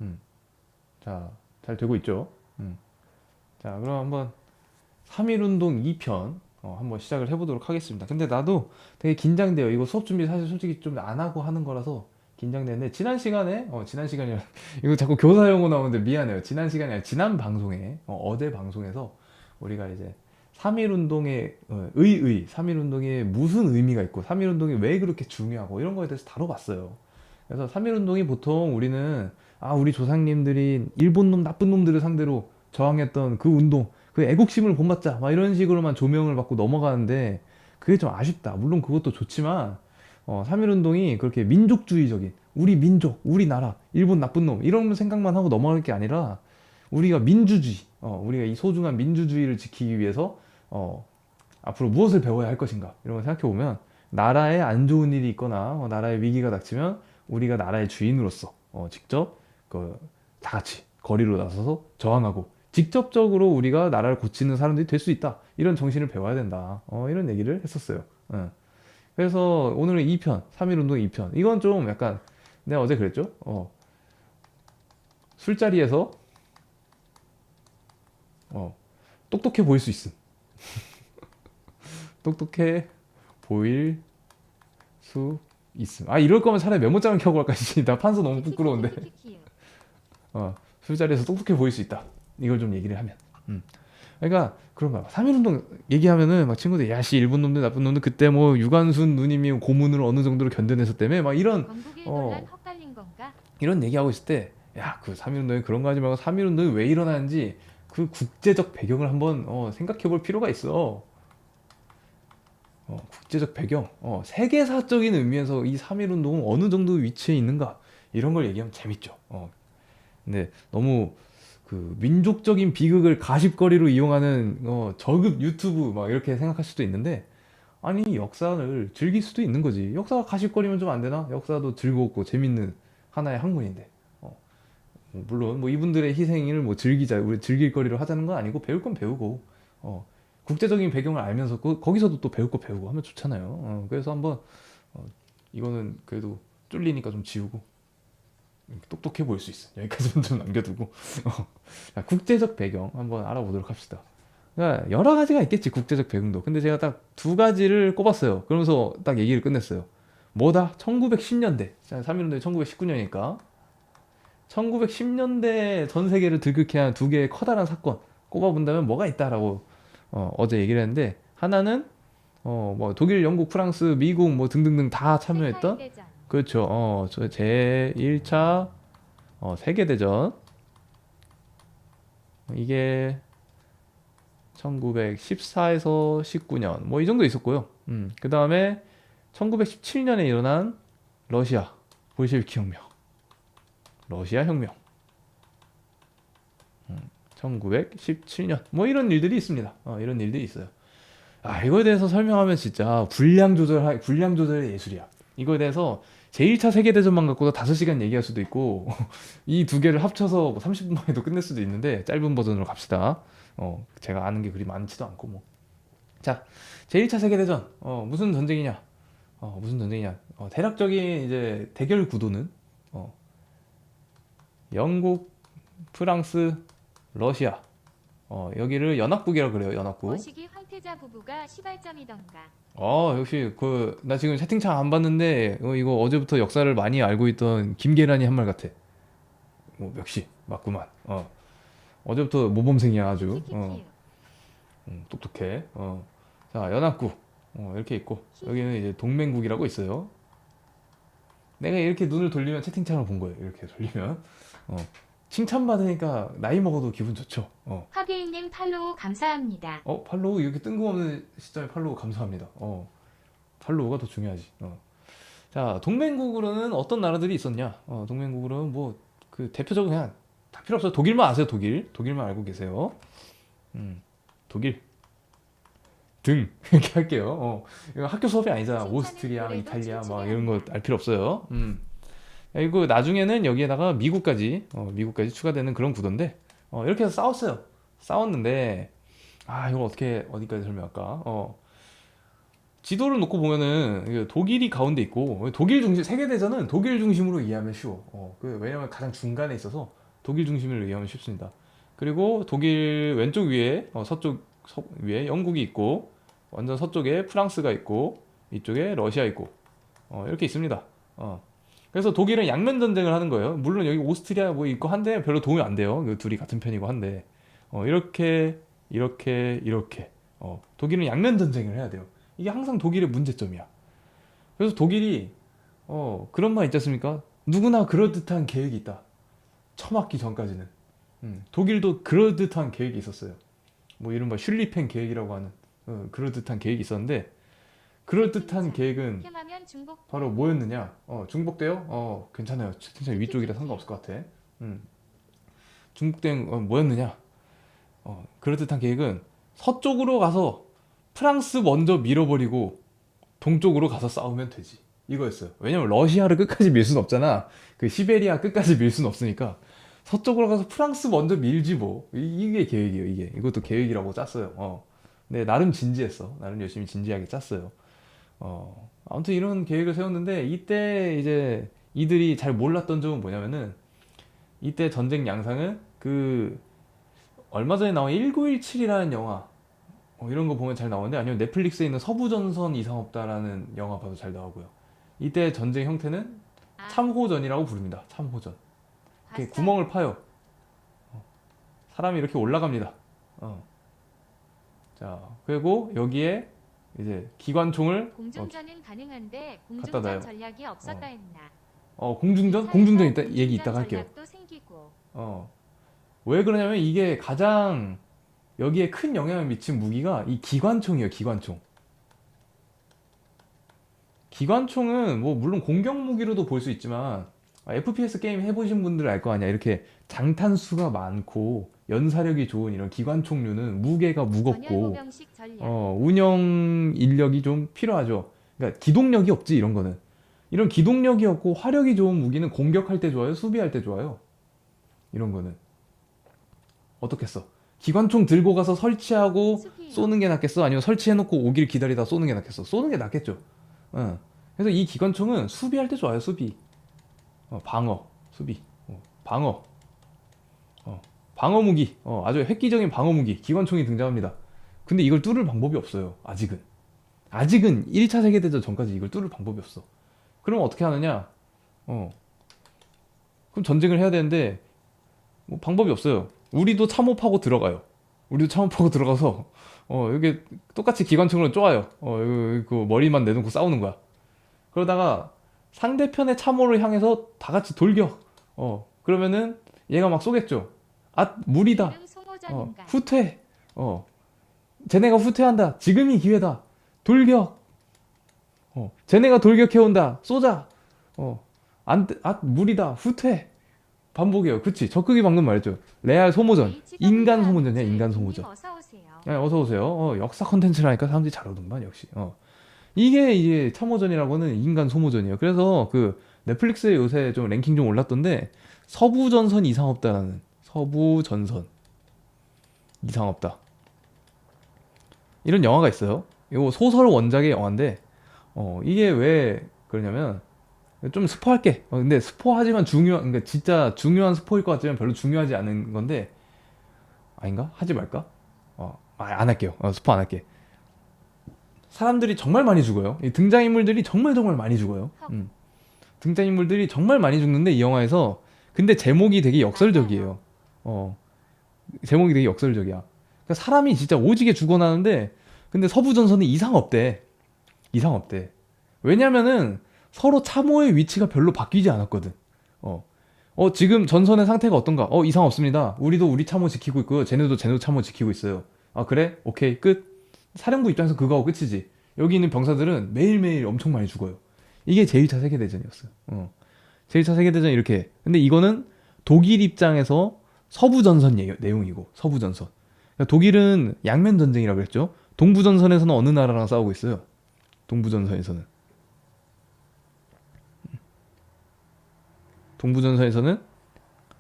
음. 자, 잘 되고 있죠? 자, 그럼 한번 3.1운동 2편 한번 시작을 해보도록 하겠습니다. 근데 나도 되게 긴장돼요. 이거 수업 준비 사실 솔직히 좀 안 하고 하는 거라서 긴장되는데, 지난 시간에, 지난 시간이라, 이거 자꾸 교사 용어 나오는데 미안해요. 지난 시간이 아니라 지난 방송에, 어제 방송에서 우리가 이제 3.1운동의, 3.1운동에 무슨 의미가 있고, 3.1운동이 왜 그렇게 중요하고, 이런 거에 대해서 다뤄봤어요. 그래서 3.1운동이 보통 우리는, 우리 조상님들이 일본 놈, 나쁜 놈들을 상대로 저항했던 그 운동, 그 애국심을 본받자 막 이런 식으로만 조명을 받고 넘어가는데, 그게 좀 아쉽다. 물론 그것도 좋지만 3.1운동이 그렇게 민족주의적인, 우리 민족, 우리나라, 일본 나쁜 놈 이런 생각만 하고 넘어갈 게 아니라, 우리가 민주주의, 우리가 이 소중한 민주주의를 지키기 위해서 앞으로 무엇을 배워야 할 것인가 이런 걸 생각해 보면, 나라에 안 좋은 일이 있거나 나라에 위기가 닥치면 우리가 나라의 주인으로서 직접 다 같이 거리로 나서서 저항하고 직접적으로 우리가 나라를 고치는 사람들이 될 수 있다. 이런 정신을 배워야 된다. 이런 얘기를 했었어요. 그래서 오늘은 2편, 3.1운동 2편. 이건 좀 약간, 내가 어제 그랬죠? 술자리에서 어, 똑똑해 보일 수 있음. 똑똑해 보일 수 있음. 이럴 거면 차라리 메모장을 켜고 할까 씨. 나 판서 너무 부끄러운데. 술자리에서 똑똑해 보일 수 있다. 이걸 좀 얘기를 하면. 그러니까 그런 거야. 3.1운동 얘기하면은 막 친구들, 야씨 일본 놈들 나쁜 놈들 그때 뭐 유관순 누님이 고문을 어느 정도로 견뎌냈었다며 막 이런 건국의 논란 어 헛갈린 건가? 이런 얘기하고 있을 때, 야 그 3.1운동이 그런 거 하지 말고 3.1운동이 왜 일어나는지 그 국제적 배경을 한번 생각해 볼 필요가 있어. 국제적 배경, 세계사적인 의미에서 이 3.1운동은 어느 정도 위치에 있는가, 이런 걸 얘기하면 재밌죠. 근데 너무 그 민족적인 비극을 가십거리로 이용하는 저급 유튜브 막 이렇게 생각할 수도 있는데, 아니 역사를 즐길 수도 있는 거지. 역사가 가십거리면 좀 안 되나? 역사도 즐겁고 재밌는 하나의 학문인데. 물론 뭐 이분들의 희생을 뭐 즐기자, 우리 즐길 거리로 하자는 건 아니고, 배울 건 배우고 어, 국제적인 배경을 알면서 거기서도 또 배울 거 배우고 하면 좋잖아요. 그래서 한번 이거는 그래도 쫄리니까 좀 지우고, 똑똑해 보일 수 있어. 여기까지는 좀 남겨두고 자, 국제적 배경 한번 알아보도록 합시다. 그러니까 여러 가지가 있겠지, 국제적 배경도. 근데 제가 딱 두 가지를 꼽았어요. 그러면서 딱 얘기를 끝냈어요. 뭐다? 1910년대. 3.1운동이 1919년이니까 1910년대 전 세계를 들끓게 한 두 개의 커다란 사건 꼽아본다면 뭐가 있다라고 제 얘기를 했는데, 하나는 뭐 독일, 영국, 프랑스, 미국 뭐 등등등 다 세카이 참여했던, 대전. 그렇죠. 저 제1차 세계대전. 이게 1914에서 19년 뭐 이 정도 있었고요. 그 다음에 1917년에 일어난 러시아 볼셰비키 혁명, 러시아 혁명, 1917년 뭐 이런 일들이 있습니다. 이런 일들이 있어요. 이거에 대해서 설명하면 진짜 분량 조절의 예술이야. 이거에 대해서 제1차 세계대전만 갖고도 5시간 얘기할 수도 있고 이 두 개를 합쳐서 뭐 30분만 해도 끝낼 수도 있는데, 짧은 버전으로 갑시다. 제가 아는 게 그리 많지도 않고 뭐. 자, 제1차 세계대전 무슨 전쟁이냐? 무슨 전쟁이냐? 대략적인 이제 대결 구도는 어, 영국, 프랑스, 러시아, 여기를 연합국이라고 그래요. 연합국. 머시기 황태자 부부가 시발점이던가. 역시 나 지금 채팅창 안 봤는데 이거 어제부터 역사를 많이 알고 있던 김계란이 한 말 같아. 역시 맞구만. 어제부터 모범생이야 아주. 키키키우. 똑똑해. 자, 연합국 이렇게 있고, 여기는 이제 동맹국이라고 있어요. 내가 이렇게 눈을 돌리면 채팅창을 본 거예요. 이렇게 돌리면 어, 칭찬받으니까 나이 먹어도 기분 좋죠. 하계인님 팔로우 감사합니다. 팔로우, 이렇게 뜬금없는 시점에 팔로우 감사합니다. 팔로우가 더 중요하지. 자, 동맹국으로는 어떤 나라들이 있었냐? 동맹국으로는 뭐 그 대표적으로 그냥 다 필요 없어요. 독일만 아세요. 독일만 알고 계세요. 독일 등 이렇게 할게요. 이거 학교 수업이 아니잖아. 칭찬은 오스트리아, 그래도 이탈리아 춤추게 막 이런 거 한다. 알 필요 없어요. 그리고 나중에는 여기에다가 미국까지 추가되는 그런 구도인데, 이렇게 해서 싸웠어요. 싸웠는데, 이걸 어떻게 어디까지 설명할까? 지도를 놓고 보면은 이게 독일이 가운데 있고 독일 중심 세계 대전은 독일 중심으로 이해하면 쉬워. 왜냐면 가장 중간에 있어서 독일 중심으로 이해하면 쉽습니다. 그리고 독일 왼쪽 위에 위에 영국이 있고 완전 서쪽에 프랑스가 있고 이쪽에 러시아 있고 이렇게 있습니다. 그래서 독일은 양면 전쟁을 하는 거예요. 물론 여기 오스트리아 뭐 있고 한데 별로 도움이 안 돼요. 그 둘이 같은 편이고 한데 이렇게 독일은 양면 전쟁을 해야 돼요. 이게 항상 독일의 문제점이야. 그래서 독일이 그런 말 있지 않습니까? 누구나 그럴듯한 계획이 있다. 처맞기 전까지는. 독일도 그럴듯한 계획이 있었어요. 뭐 이른바 슐리펜 계획이라고 하는 그럴듯한 계획이 있었는데 그럴듯한 계획은 캠하면 중복. 바로 뭐였느냐? 중복돼요? 괜찮아요. 채팅창 위쪽이라 상관없을 것 같아. 중복된 뭐였느냐? 그럴듯한 계획은 서쪽으로 가서 프랑스 먼저 밀어버리고 동쪽으로 가서 싸우면 되지. 이거였어요. 왜냐면 러시아를 끝까지 밀 수는 없잖아. 그 시베리아 끝까지 밀 수는 없으니까 서쪽으로 가서 프랑스 먼저 밀지 뭐. 이게 계획이에요. 이게. 이것도 계획이라고 짰어요. 네, 나름 진지했어. 나름 열심히 진지하게 짰어요. 아무튼 이런 계획을 세웠는데 이때 이제 이들이 잘 몰랐던 점은 뭐냐면은 이때 전쟁 양상은 그 얼마 전에 나온 1917이라는 영화 이런 거 보면 잘 나오는데 아니면 넷플릭스에 있는 서부전선 이상 없다라는 영화 봐도 잘 나오고요. 이때 전쟁 형태는 아, 참호전이라고 부릅니다. 참호전. 이렇게 봤어요. 구멍을 파요. 사람이 이렇게 올라갑니다. 자, 그리고 여기에 이제 기관총을 공중전은 가능한데 갖다 놔요. 공중전 전략이 없었다 했나. 공중전? 공중전 이따 얘기 이따가 할게요. 전략도 생기고. 왜 그러냐면 이게 가장 여기에 큰 영향을 미친 무기가 이 기관총이에요. 기관총. 기관총은 뭐 물론 공격 무기로도 볼 수 있지만 FPS 게임 해보신 분들 알 거 아니야. 이렇게 장탄수가 많고 연사력이 좋은 이런 기관총류는 무게가 무겁고 전열보병식 전략. 운영 인력이 좀 필요하죠. 그러니까 기동력이 없지 이런 거는. 이런 기동력이 없고 화력이 좋은 무기는 공격할 때 좋아요, 수비할 때 좋아요. 이런 거는 어떻겠어? 기관총 들고 가서 설치하고 수비요. 쏘는 게 낫겠어? 아니면 설치해놓고 오길 기다리다 쏘는 게 낫겠어? 쏘는 게 낫겠죠. 그래서 이 기관총은 수비할 때 좋아요, 수비. 방어, 수비, 방어, 방어 무기, 아주 획기적인 방어 무기, 기관총이 등장합니다. 근데 이걸 뚫을 방법이 없어요, 아직은. 아직은 1차 세계대전 전까지 이걸 뚫을 방법이 없어. 그럼 어떻게 하느냐? 그럼 전쟁을 해야 되는데, 뭐 방법이 없어요. 우리도 참호파고 들어가요. 우리도 참호파고 들어가서, 여기 똑같이 기관총으로 쪼아요. 그 머리만 내놓고 싸우는 거야. 그러다가 상대편의 참호를 향해서 다 같이 돌격. 그러면은 얘가 막 쏘겠죠. 무리다. 이름 소모전인가. 후퇴. 쟤네가 후퇴한다. 지금이 기회다. 돌격. 쟤네가 돌격해온다. 쏘자. 무리다. 후퇴. 반복이에요. 그치? 적극이 방금 말했죠. 레알 소모전. 인간 소모전이야, 인간 소모전. 어서 오세요. 네, 어서 오세요. 역사 컨텐츠라니까 사람들이 잘 오던만, 역시. 이게 이제 참호전이라고는 인간 소모전이에요. 그래서 그 넷플릭스에 요새 좀 랭킹 좀 올랐던데 서부전선 이상 없다라는 서부전선 이상 없다. 이런 영화가 있어요. 이거 소설 원작의 영화인데 이게 왜 그러냐면 좀 스포할게. 근데 스포하지만 그러니까 진짜 중요한 스포일 것 같지만 별로 중요하지 않은 건데 아닌가? 하지 말까? 안 할게요. 스포 안 할게. 사람들이 정말 많이 죽어요. 이 등장인물들이 정말 많이 죽어요. 등장인물들이 정말 많이 죽는데 이 영화에서 근데 제목이 되게 역설적이에요. 제목이 되게 역설적이야. 그러니까 사람이 진짜 오지게 죽어나는데 근데 서부전선은 이상 없대. 이상 없대. 왜냐면은 서로 참호의 위치가 별로 바뀌지 않았거든. 지금 전선의 상태가 어떤가? 이상 없습니다. 우리도 우리 참호 지키고 있고요. 쟤네도 참호 지키고 있어요. 아, 그래? 오케이, 끝. 사령부 입장에서 그거하고 끝이지. 여기 있는 병사들은 매일매일 엄청 많이 죽어요. 이게 제1차 세계대전이었어요. 제1차 세계대전 이렇게. 근데 이거는 독일 입장에서 서부전선 내용이고, 서부전선. 그러니까 독일은 양면 전쟁이라고 그랬죠. 동부전선에서는 어느 나라랑 싸우고 있어요? 동부전선에서는. 동부전선에서는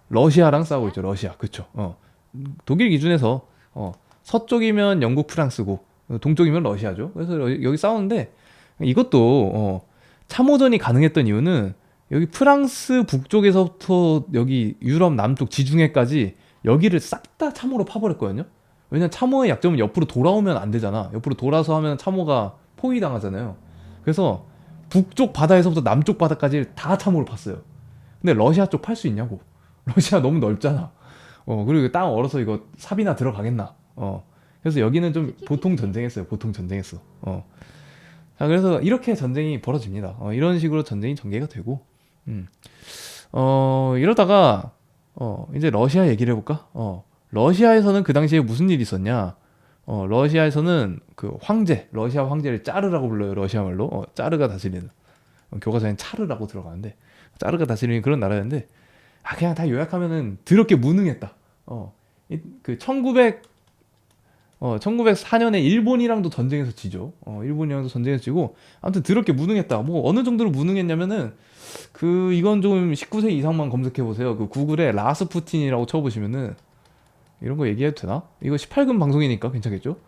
러시아랑 싸우고 있죠. 러시아. 그쵸. 독일 기준에서 서쪽이면 영국, 프랑스고 동쪽이면 러시아죠. 그래서 여기 싸우는데 이것도 참호전이 가능했던 이유는 여기 프랑스 북쪽에서부터 여기 유럽 남쪽 지중해까지 여기를 싹 다 참호로 파버렸거든요. 왜냐면 참호의 약점은 옆으로 돌아오면 안 되잖아. 옆으로 돌아서 하면 참호가 포위당하잖아요. 그래서 북쪽 바다에서부터 남쪽 바다까지 다 참호로 팠어요. 근데 러시아 쪽 팔 수 있냐고. 러시아 너무 넓잖아. 그리고 땅 얼어서 이거 삽이나 들어가겠나. 그래서 여기는 좀 보통 전쟁했어요. 보통 전쟁했어. 자, 그래서 이렇게 전쟁이 벌어집니다. 이런 식으로 전쟁이 전개가 되고, 음. 이러다가, 이제 러시아 얘기를 해볼까? 러시아에서는 그 당시에 무슨 일이 있었냐? 러시아에서는 그 황제, 러시아 황제를 짜르라고 불러요. 러시아 말로. 짜르가 다스리는. 교과서엔 차르라고 들어가는데, 짜르가 다스리는 그런 나라였는데, 그냥 다 요약하면은 더럽게 무능했다. 그 1904년에 일본이랑도 전쟁에서 지죠. 일본이랑도 전쟁에서 지고, 아무튼 더럽게 무능했다. 뭐 어느 정도로 무능했냐면은 이건 좀 19세 이상만 검색해 보세요. 그 구글에 라스푸틴이라고 쳐보시면은 이런 거 얘기해도 되나? 이거 18금 방송이니까 괜찮겠죠?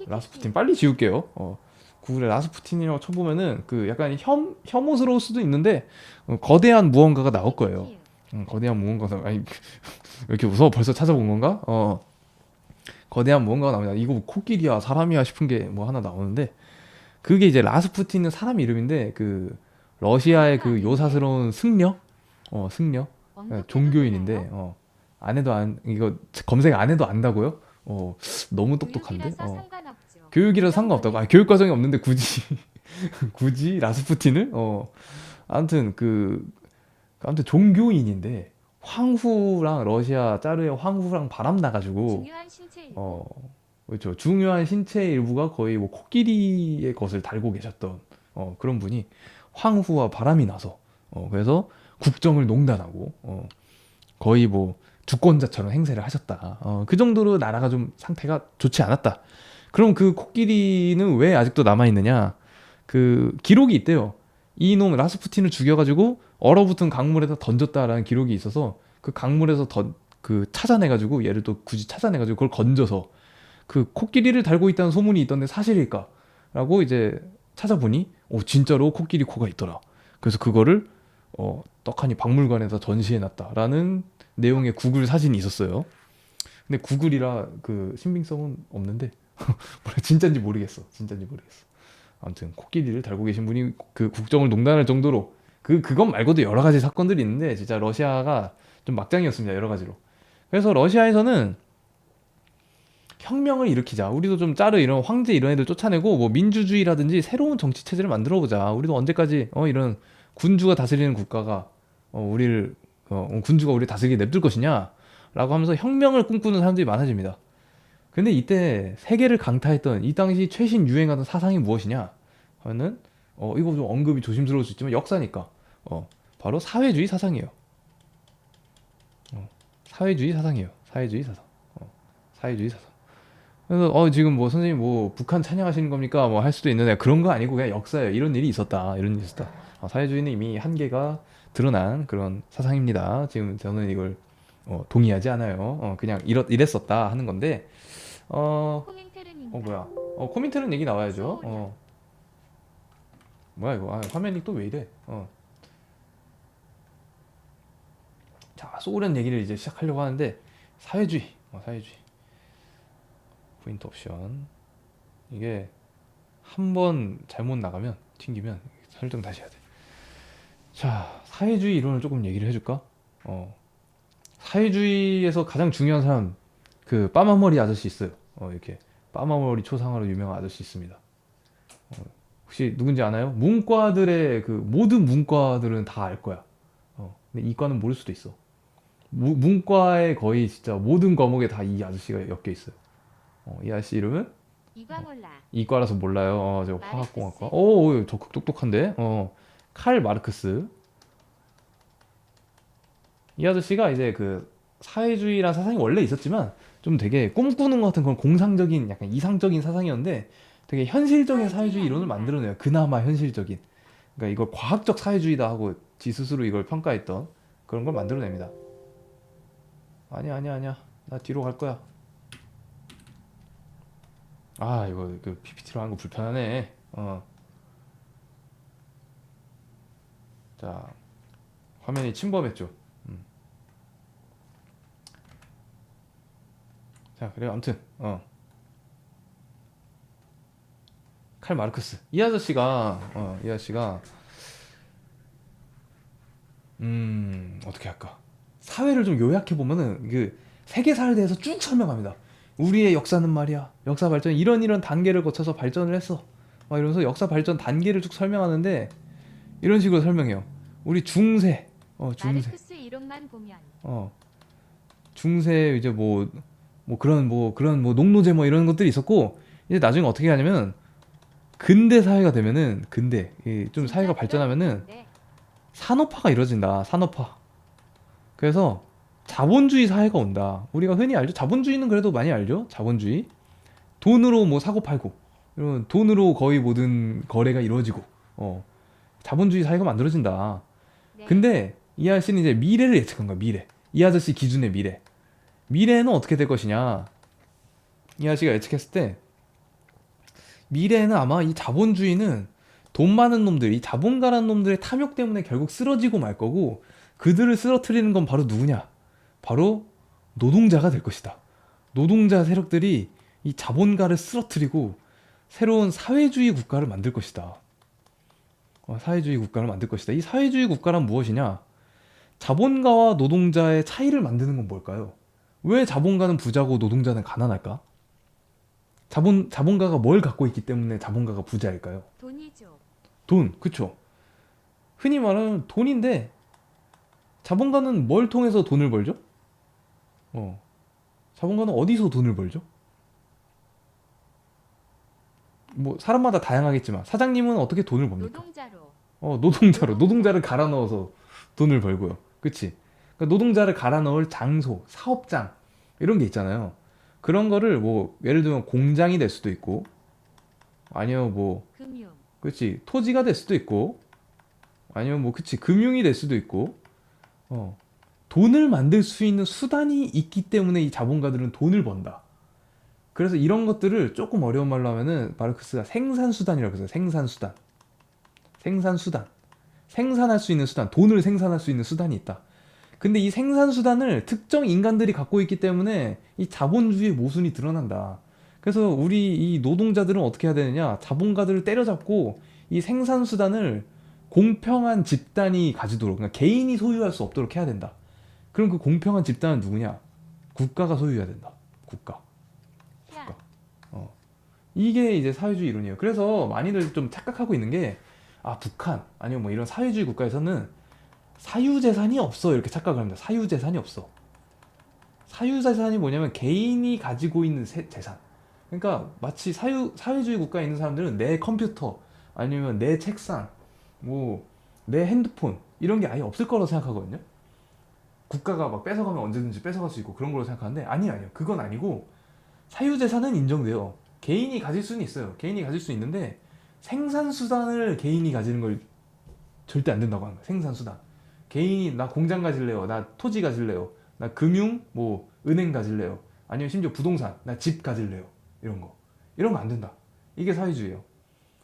라스푸틴 빨리 지울게요. 구글에 라스푸틴이라고 쳐보면은 그 약간 혐오스러울 수도 있는데 거대한 무언가가 나올 거예요. 거대한 무언가가 아니 왜 이렇게 무서워? 벌써 찾아본 건가? 거대한 무언가가 나옵니다. 이거 뭐 코끼리야 사람이야 싶은 게 뭐 하나 나오는데 그게 이제 라스푸틴은 사람 이름인데 그 러시아의 그 요사스러운 승려, 승려, 종교인인데 안 해도 이거 검색 안 해도 안다고요? 너무 똑똑한데. 교육이라서 상관없다고. 교육 과정이 없는데 굳이 굳이 라스푸틴을 아무튼 아무튼 종교인인데 황후랑 러시아 짜르의 황후랑 바람 나가지고 중요한 신체 일부. 그렇죠. 중요한 신체 일부가 거의 뭐 코끼리의 것을 달고 계셨던 그런 분이 황후와 바람이 나서 그래서 국정을 농단하고 거의 뭐 주권자처럼 행세를 하셨다. 그 정도로 나라가 좀 상태가 좋지 않았다. 그럼 그 코끼리는 왜 아직도 남아 있느냐? 그 기록이 있대요. 이놈 라스푸틴을 죽여가지고 얼어붙은 강물에다 던졌다라는 기록이 있어서 그 강물에서 찾아내가지고 얘를 또 굳이 찾아내가지고 그걸 건져서 그 코끼리를 달고 있다는 소문이 있던데 사실일까? 라고 이제 찾아보니 진짜로 코끼리 코가 있더라. 그래서 그거를 떡하니 박물관에서 전시해놨다라는 내용의 구글 사진이 있었어요. 근데 구글이라 그 신빙성은 없는데 진짜인지 모르겠어. 진짜인지 모르겠어. 아무튼 코끼리를 달고 계신 분이 그 국정을 농단할 정도로 그것 말고도 여러 가지 사건들이 있는데 진짜 러시아가 좀 막장이었습니다. 여러 가지로. 그래서 러시아에서는 혁명을 일으키자. 우리도 좀 짜르 이런 황제 이런 애들 쫓아내고 뭐 민주주의라든지 새로운 정치 체제를 만들어 보자. 우리도 언제까지 이런 군주가 다스리는 국가가 군주가 우리 다스리게 냅둘 것이냐라고 하면서 혁명을 꿈꾸는 사람들이 많아집니다. 근데 이때 세계를 강타했던 이 당시 최신 유행하던 사상이 무엇이냐 하면은 이거 좀 언급이 조심스러울 수 있지만 역사니까 바로 사회주의 사상이에요. 사회주의 사상이에요. 사회주의 사상. 사회주의 사상. 그래서 지금 뭐 선생님 뭐 북한 찬양하시는 겁니까? 뭐 할 수도 있는데 그런 거 아니고 그냥 역사예요. 이런 일이 있었다. 이런 일이 있었다. 사회주의는 이미 한계가 드러난 그런 사상입니다. 지금 저는 이걸 동의하지 않아요. 그냥 이랬었다 하는 건데 코밍테르님과 뭐야? 코민테른 얘기 나와야죠. 뭐야 이거? 화면이 또 왜 이래? 자, 소련 얘기를 이제 시작하려고 하는데 사회주의, 사회주의. 포인트 옵션. 이게 한 번 잘못 나가면 튕기면 설정 다시 해야 돼. 자, 사회주의 이론을 조금 얘기를 해줄까? 사회주의에서 가장 중요한 사람 그 빠마머리 아저씨 있어요. 이렇게 빠마머리 초상화로 유명한 아저씨 있습니다. 혹시 누군지 아나요? 문과들의 모든 문과들은 다 알 거야. 근데 이과는 모를 수도 있어. 문과의 거의 진짜 모든 과목에 다 이 아저씨가 엮여 있어요. 이 아저씨 이름은 이과 몰라. 이과라서 몰라요. 저 화학공학과. 마르크스. 오, 적극 똑똑한데. 칼 마르크스. 이 아저씨가 이제 그 사회주의란 사상이 원래 있었지만 좀 되게 꿈꾸는 것 같은 그런 공상적인 약간 이상적인 사상이었는데 되게 현실적인 사회주의 이론을 만들어내요. 그나마 현실적인. 그러니까 이걸 과학적 사회주의다 하고 지 스스로 이걸 평가했던 그런 걸 만들어냅니다. 아니야. 나 뒤로 갈 거야. 아, 이거 그 PPT로 하는 거 불편하네. 자, 화면이 침범했죠. 음. 자, 그래 아무튼 칼 마르크스. 이 아저씨가 어떻게 할까? 사회를 좀 요약해 보면은 그 세계사에 대해서 쭉 설명합니다. 우리의 역사는 말이야. 역사 발전 이런 단계를 거쳐서 발전을 했어. 막 이러면서 역사 발전 단계를 쭉 설명하는데 이런 식으로 설명해요. 우리 중세, 중세, 마르크스 이론만 보면 어, 중세 이제 그런 뭐 농노제 뭐 이런 것들이 있었고 이제 나중에 어떻게 하냐면 근대 사회가 되면은 좀 진짜 사회가 그런 발전하면은 느낌인데 산업화가 이루어진다. 산업화. 그래서 자본주의 사회가 온다. 우리가 흔히 알죠. 자본주의는 그래도 많이 알죠. 자본주의. 돈으로 뭐 사고 팔고 이런 돈으로 거의 모든 거래가 이루어지고 자본주의 사회가 만들어진다. 네. 근데 이 아저씨는 이제 미래를 예측한 거야. 미래. 이 아저씨 기준의 미래. 미래는 어떻게 될 것이냐. 이 아저씨가 예측했을 때 미래에는 아마 이 자본주의는 돈 많은 놈들, 이 자본가라는 놈들의 탐욕 때문에 결국 쓰러지고 말 거고 그들을 쓰러뜨리는 건 바로 누구냐? 바로 노동자가 될 것이다. 노동자 세력들이 이 자본가를 쓰러뜨리고 새로운 사회주의 국가를 만들 것이다. 사회주의 국가를 만들 것이다. 이 사회주의 국가란 무엇이냐? 자본가와 노동자의 차이를 만드는 건 뭘까요? 왜 자본가는 부자고 노동자는 가난할까? 자본가가 뭘 갖고 있기 때문에 자본가가 부자일까요? 돈이죠. 돈, 그쵸? 흔히 말하는 돈인데 자본가는 뭘 통해서 돈을 벌죠? 어, 자본가는 어디서 돈을 벌죠? 뭐 사람마다 다양하겠지만 사장님은 어떻게 돈을 법니까? 노동자로. 노동자를 갈아 넣어서 돈을 벌고요. 그치? 그러니까 노동자를 갈아 넣을 장소, 사업장 이런 게 있잖아요. 그런 거를 뭐 예를 들면 공장이 될 수도 있고 아니면 뭐 금융. 그치 토지가 될 수도 있고 아니면 뭐 그치 금융이 될 수도 있고 어 돈을 만들 수 있는 수단이 있기 때문에 이 자본가들은 돈을 번다. 그래서 이런 것들을 조금 어려운 말로 하면은 마르크스가 생산수단이라고 해서 생산수단. 생산수단. 생산할 수 있는 수단. 돈을 생산할 수 있는 수단이 있다. 근데 이 생산수단을 특정 인간들이 갖고 있기 때문에 이 자본주의의 모순이 드러난다. 그래서 우리 이 노동자들은 어떻게 해야 되느냐? 자본가들을 때려잡고 이 생산수단을 공평한 집단이 가지도록, 그러니까 개인이 소유할 수 없도록 해야 된다. 그럼 그 공평한 집단은 누구냐? 국가가 소유해야 된다. 국가. 야. 국가. 어. 이게 이제 사회주의 이론이에요. 그래서 많이들 좀 착각하고 있는 게, 북한, 아니면 뭐 이런 사회주의 국가에서는 사유재산이 없어. 이렇게 착각을 합니다. 사유재산이 없어. 사유재산이 뭐냐면 개인이 가지고 있는 재산. 그러니까 마치 사회주의 국가에 있는 사람들은 내 컴퓨터, 아니면 내 책상, 뭐, 내 핸드폰, 이런 게 아예 없을 거라고 생각하거든요. 국가가 막 뺏어가면 언제든지 뺏어갈 수 있고 그런 걸로 생각하는데, 아니요. 그건 아니고, 사유재산은 인정돼요. 개인이 가질 수는 있어요. 개인이 가질 수 있는데 생산수단을 개인이 가지는 걸 절대 안 된다고 하는 거예요. 생산수단. 개인이 나 공장 가질래요. 나 토지 가질래요. 나 금융, 뭐 은행 가질래요. 아니면 심지어 부동산, 나 집 가질래요. 이런 거. 이런 거 안 된다. 이게 사회주의예요.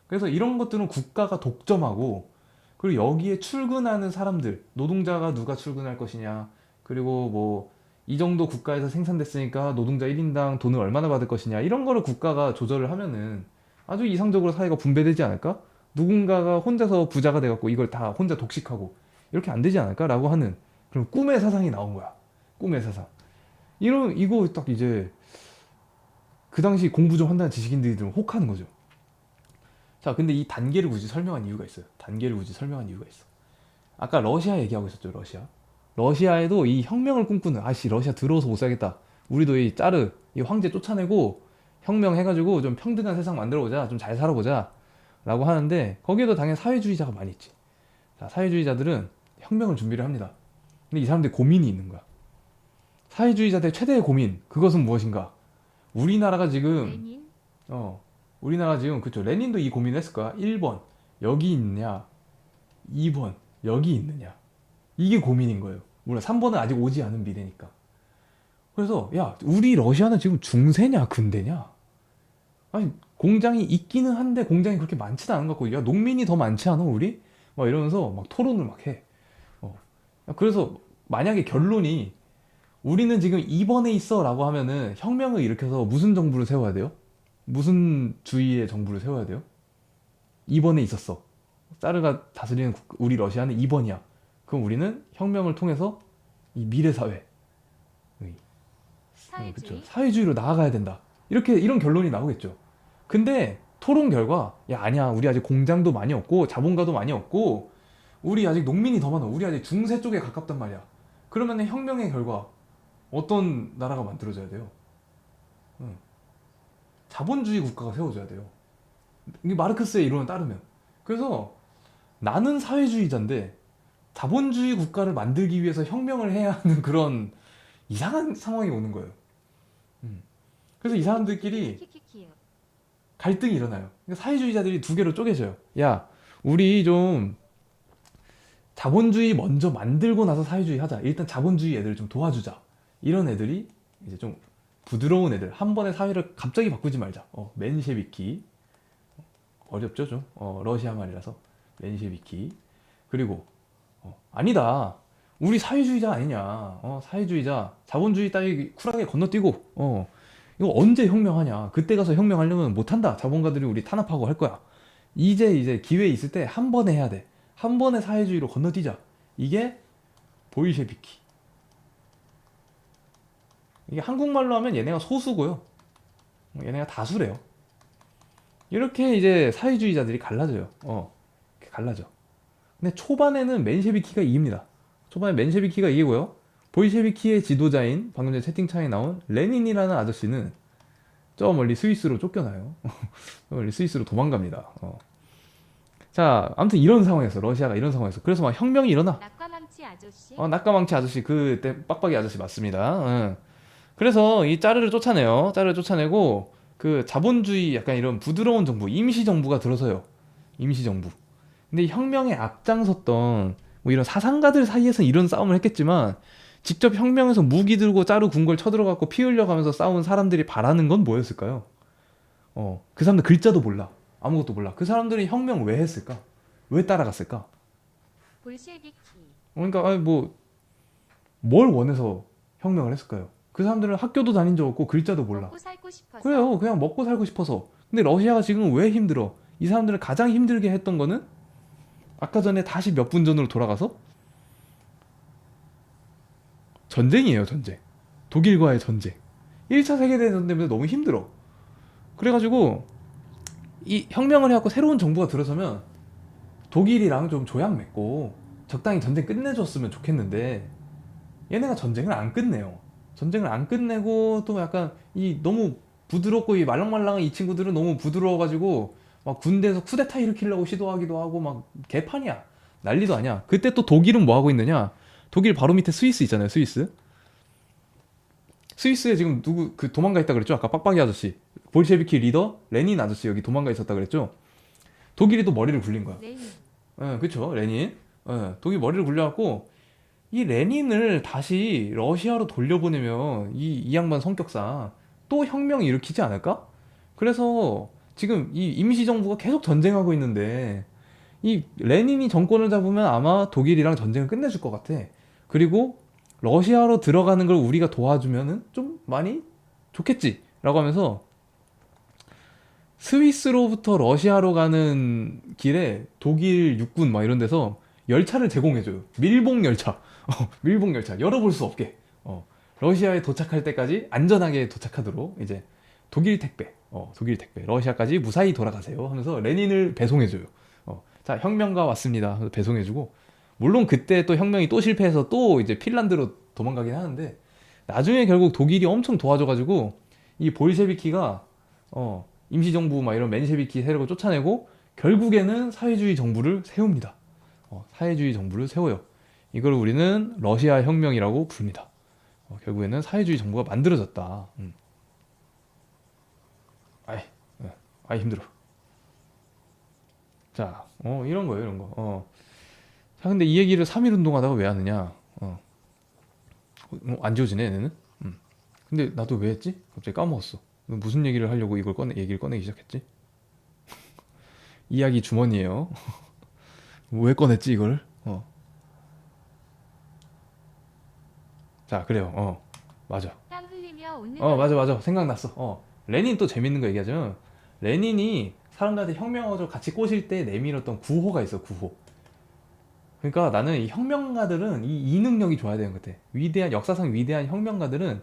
그래서 이런 것들은 국가가 독점하고 그리고 여기에 출근하는 사람들, 노동자가 누가 출근할 것이냐, 그리고 뭐 이 정도 국가에서 생산됐으니까 노동자 1인당 돈을 얼마나 받을 것이냐, 이런 거를 국가가 조절을 하면은 아주 이상적으로 사회가 분배되지 않을까? 누군가가 혼자서 부자가 돼갖고 이걸 다 혼자 독식하고 이렇게 안 되지 않을까라고 하는 그런 꿈의 사상이 나온 거야. 꿈의 사상. 이거 딱 이제 그 당시 공부 좀 한다는 지식인들이 들으면 혹하는 거죠. 자, 근데 이 단계를 굳이 설명한 이유가 있어요. 단계를 굳이 설명한 이유가 있어. 아까 러시아 얘기하고 있었죠, 러시아. 러시아에도 이 혁명을 꿈꾸는, 러시아 들어오서 못 살겠다. 우리도 이 짜르, 이 황제 쫓아내고 혁명해가지고 좀 평등한 세상 만들어보자. 좀 잘 살아보자. 라고 하는데, 거기에도 당연히 사회주의자가 많이 있지. 자, 사회주의자들은 혁명을 준비를 합니다. 근데 이 사람들이 고민이 있는 거야. 사회주의자들의 최대의 고민, 그것은 무엇인가? 우리나라가 지금, 레닌. 어, 우리나라 지금, 그쵸. 레닌도 이 고민을 했을 거야. 1번, 여기 있느냐. 2번, 여기 있느냐. 이게 고민인 거예요. 물론 3번은 아직 오지 않은 미래니까. 그래서 야, 우리 러시아는 지금 중세냐 근대냐? 아니 공장이 있기는 한데 공장이 그렇게 많지도 않은 것 같고 야 농민이 더 많지 않아 우리? 막 이러면서 막 토론을 막 해. 어. 그래서 만약에 결론이 우리는 지금 2번에 있어라고 하면은 혁명을 일으켜서 무슨 정부를 세워야 돼요? 무슨 주의의 정부를 세워야 돼요? 2번에 있었어. 사르가 다스리는 우리 러시아는 2번이야. 그럼 우리는 혁명을 통해서 이 미래 사회, 그렇죠. 사회주의, 사회주의로 나아가야 된다. 이렇게 이런 결론이 나오겠죠. 근데 토론 결과 야 아니야 우리 아직 공장도 많이 없고 자본가도 많이 없고 우리 아직 농민이 더 많아. 우리 아직 중세 쪽에 가깝단 말이야. 그러면은 혁명의 결과 어떤 나라가 만들어져야 돼요? 응. 자본주의 국가가 세워져야 돼요. 이게 마르크스의 이론에 따르면. 그래서 나는 사회주의자인데 자본주의 국가를 만들기 위해서 혁명을 해야 하는 그런 이상한 상황이 오는 거예요. 음. 그래서 이 사람들끼리 키키키요. 갈등이 일어나요. 그러니까 사회주의자들이 두 개로 쪼개져요. 야, 우리 좀 자본주의 먼저 만들고 나서 사회주의 하자. 일단 자본주의 애들 좀 도와주자. 이런 애들이 이제 좀 부드러운 애들. 한 번에 사회를 갑자기 바꾸지 말자. 맨셰비키. 어렵죠, 좀. 러시아 말이라서. 맨셰비키. 그리고, 아니다. 우리 사회주의자 아니냐. 사회주의자. 자본주의 따위 쿨하게 건너뛰고, 이거 언제 혁명하냐. 그때 가서 혁명하려면 못한다. 자본가들이 우리 탄압하고 할 거야. 이제 기회 있을 때 한 번에 해야 돼. 한 번에 사회주의로 건너뛰자. 이게 보이셰비키. 이게 한국말로 하면 얘네가 소수고요. 얘네가 다수래요. 이렇게 이제 사회주의자들이 갈라져요. 이렇게 갈라져. 근데 초반에는 맨셰비키가 이깁니다. 초반에 맨셰비키가 이기고요. 볼셰비키의 지도자인 방금 전에 채팅창에 나온 레닌이라는 아저씨는 저 멀리 스위스로 쫓겨나요. 저 멀리 스위스로 도망갑니다. 자, 아무튼 이런 상황에서 러시아가 이런 상황에서 그래서 막 혁명이 일어나. 낙과망치 아저씨, 낙가망치 아저씨 그때 빡빡이 아저씨 맞습니다. 응. 그래서 이 짜르를 쫓아내요. 짜르를 쫓아내고 그 자본주의 약간 이런 부드러운 정부, 임시 정부가 들어서요. 임시 정부. 근데 혁명에 앞장섰던 뭐 이런 사상가들 사이에서는 이런 싸움을 했겠지만 직접 혁명에서 무기 들고 짜르 궁궐 쳐들어가고 피 흘려가면서 싸운 사람들이 바라는 건 뭐였을까요? 그 사람들 글자도 몰라. 아무것도 몰라. 그 사람들이 혁명 왜 했을까? 왜 따라갔을까? 볼셰비키, 그러니까 아니 뭘 원해서 혁명을 했을까요? 그 사람들은 학교도 다닌 적 없고 글자도 몰라. 먹고 살고 싶어서, 그래요. 그냥 먹고 살고 싶어서. 근데 러시아가 지금 왜 힘들어? 이 사람들을 가장 힘들게 했던 거는 아까 전에 다시 몇 분 전으로 돌아가서 전쟁이에요, 전쟁. 독일과의 전쟁. 1차 세계대전 때문에 너무 힘들어. 그래가지고 이 혁명을 해갖고 새로운 정부가 들어서면 독일이랑 좀 조약 맺고 적당히 전쟁 끝내줬으면 좋겠는데 얘네가 전쟁을 안 끝내요. 전쟁을 안 끝내고 또 약간 이 너무 부드럽고 이 말랑말랑한 이 친구들은 너무 부드러워가지고 막 군대에서 쿠데타 일으키려고 시도하기도 하고 막 개판이야. 난리도 아니야. 그때 또 독일은 뭐 하고 있느냐? 독일 바로 밑에 스위스 있잖아요. 스위스. 스위스에 지금 누구 그 도망가 있다 그랬죠? 아까 빡빡이 아저씨. 볼셰비키 리더 레닌 아저씨 여기 도망가 있었다 그랬죠? 독일이 또 머리를 굴린 거야. 레닌, 그쵸 레닌. 독일 머리를 굴려갖고 이 레닌을 다시 러시아로 돌려보내면 이 양반 성격상 또 혁명 일으키지 않을까? 그래서 지금 이 임시정부가 계속 전쟁하고 있는데 이 레닌이 정권을 잡으면 아마 독일이랑 전쟁을 끝내줄 것 같아. 그리고 러시아로 들어가는 걸 우리가 도와주면은 좀 많이 좋겠지. 라고 하면서 스위스로부터 러시아로 가는 길에 독일 육군 막 이런 데서 열차를 제공해줘요. 밀봉 열차. 밀봉 열차. 열어볼 수 없게. 러시아에 도착할 때까지 안전하게 도착하도록 이제 독일 택배. 독일 택배. 러시아까지 무사히 돌아가세요. 하면서 레닌을 배송해줘요. 자, 혁명가 왔습니다. 하면서 배송해주고. 물론 그때 또 혁명이 또 실패해서 또 이제 핀란드로 도망가긴 하는데 나중에 결국 독일이 엄청 도와줘가지고 이 볼셰비키가 임시정부 막 이런 맨셰비키 세력을 쫓아내고 결국에는 사회주의 정부를 세웁니다. 사회주의 정부를 세워요. 이걸 우리는 러시아 혁명이라고 부릅니다. 결국에는 사회주의 정부가 만들어졌다. 아이, 아이 힘들어. 자, 이런 거예요, 이런 거. 자, 근데 이 얘기를 3.1 운동하다가 왜 하느냐? 안 지워지네, 얘네는. 근데 나도 왜 했지? 갑자기 까먹었어. 너 무슨 얘기를 하려고 이걸 얘기를 꺼내기 시작했지? 이야기 주머니에요. 왜 꺼냈지 이걸? 자, 그래요. 맞아. 땀 흘리며 웃는 맞아. 생각났어. 레닌 또 재밌는 거 얘기하자면 레닌이 사람들한테 혁명가로 같이 꼬실 때 내밀었던 구호가 있어, 구호. 그러니까 나는 이 혁명가들은 이 능력이 좋아야 되는 것 같아. 역사상 위대한 혁명가들은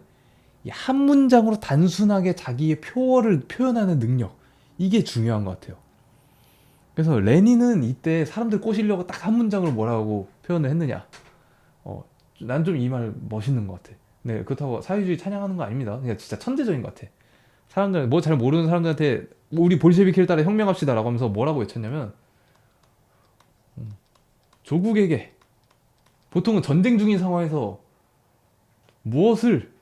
이 한 문장으로 단순하게 자기의 표어를 표현하는 능력. 이게 중요한 것 같아요. 그래서 레닌은 이때 사람들 꼬시려고 딱 한 문장으로 뭐라고 표현을 했느냐. 난 좀 이 말 멋있는 것 같아. 네, 그렇다고 사회주의 찬양하는 거 아닙니다. 그냥 진짜 천재적인 것 같아. 사람들, 뭐 잘 모르는 사람들한테 우리 볼셰비키를 따라 혁명합시다라고 하면서 뭐라고 외쳤냐면, 조국에게 보통은 전쟁 중인 상황에서 무엇을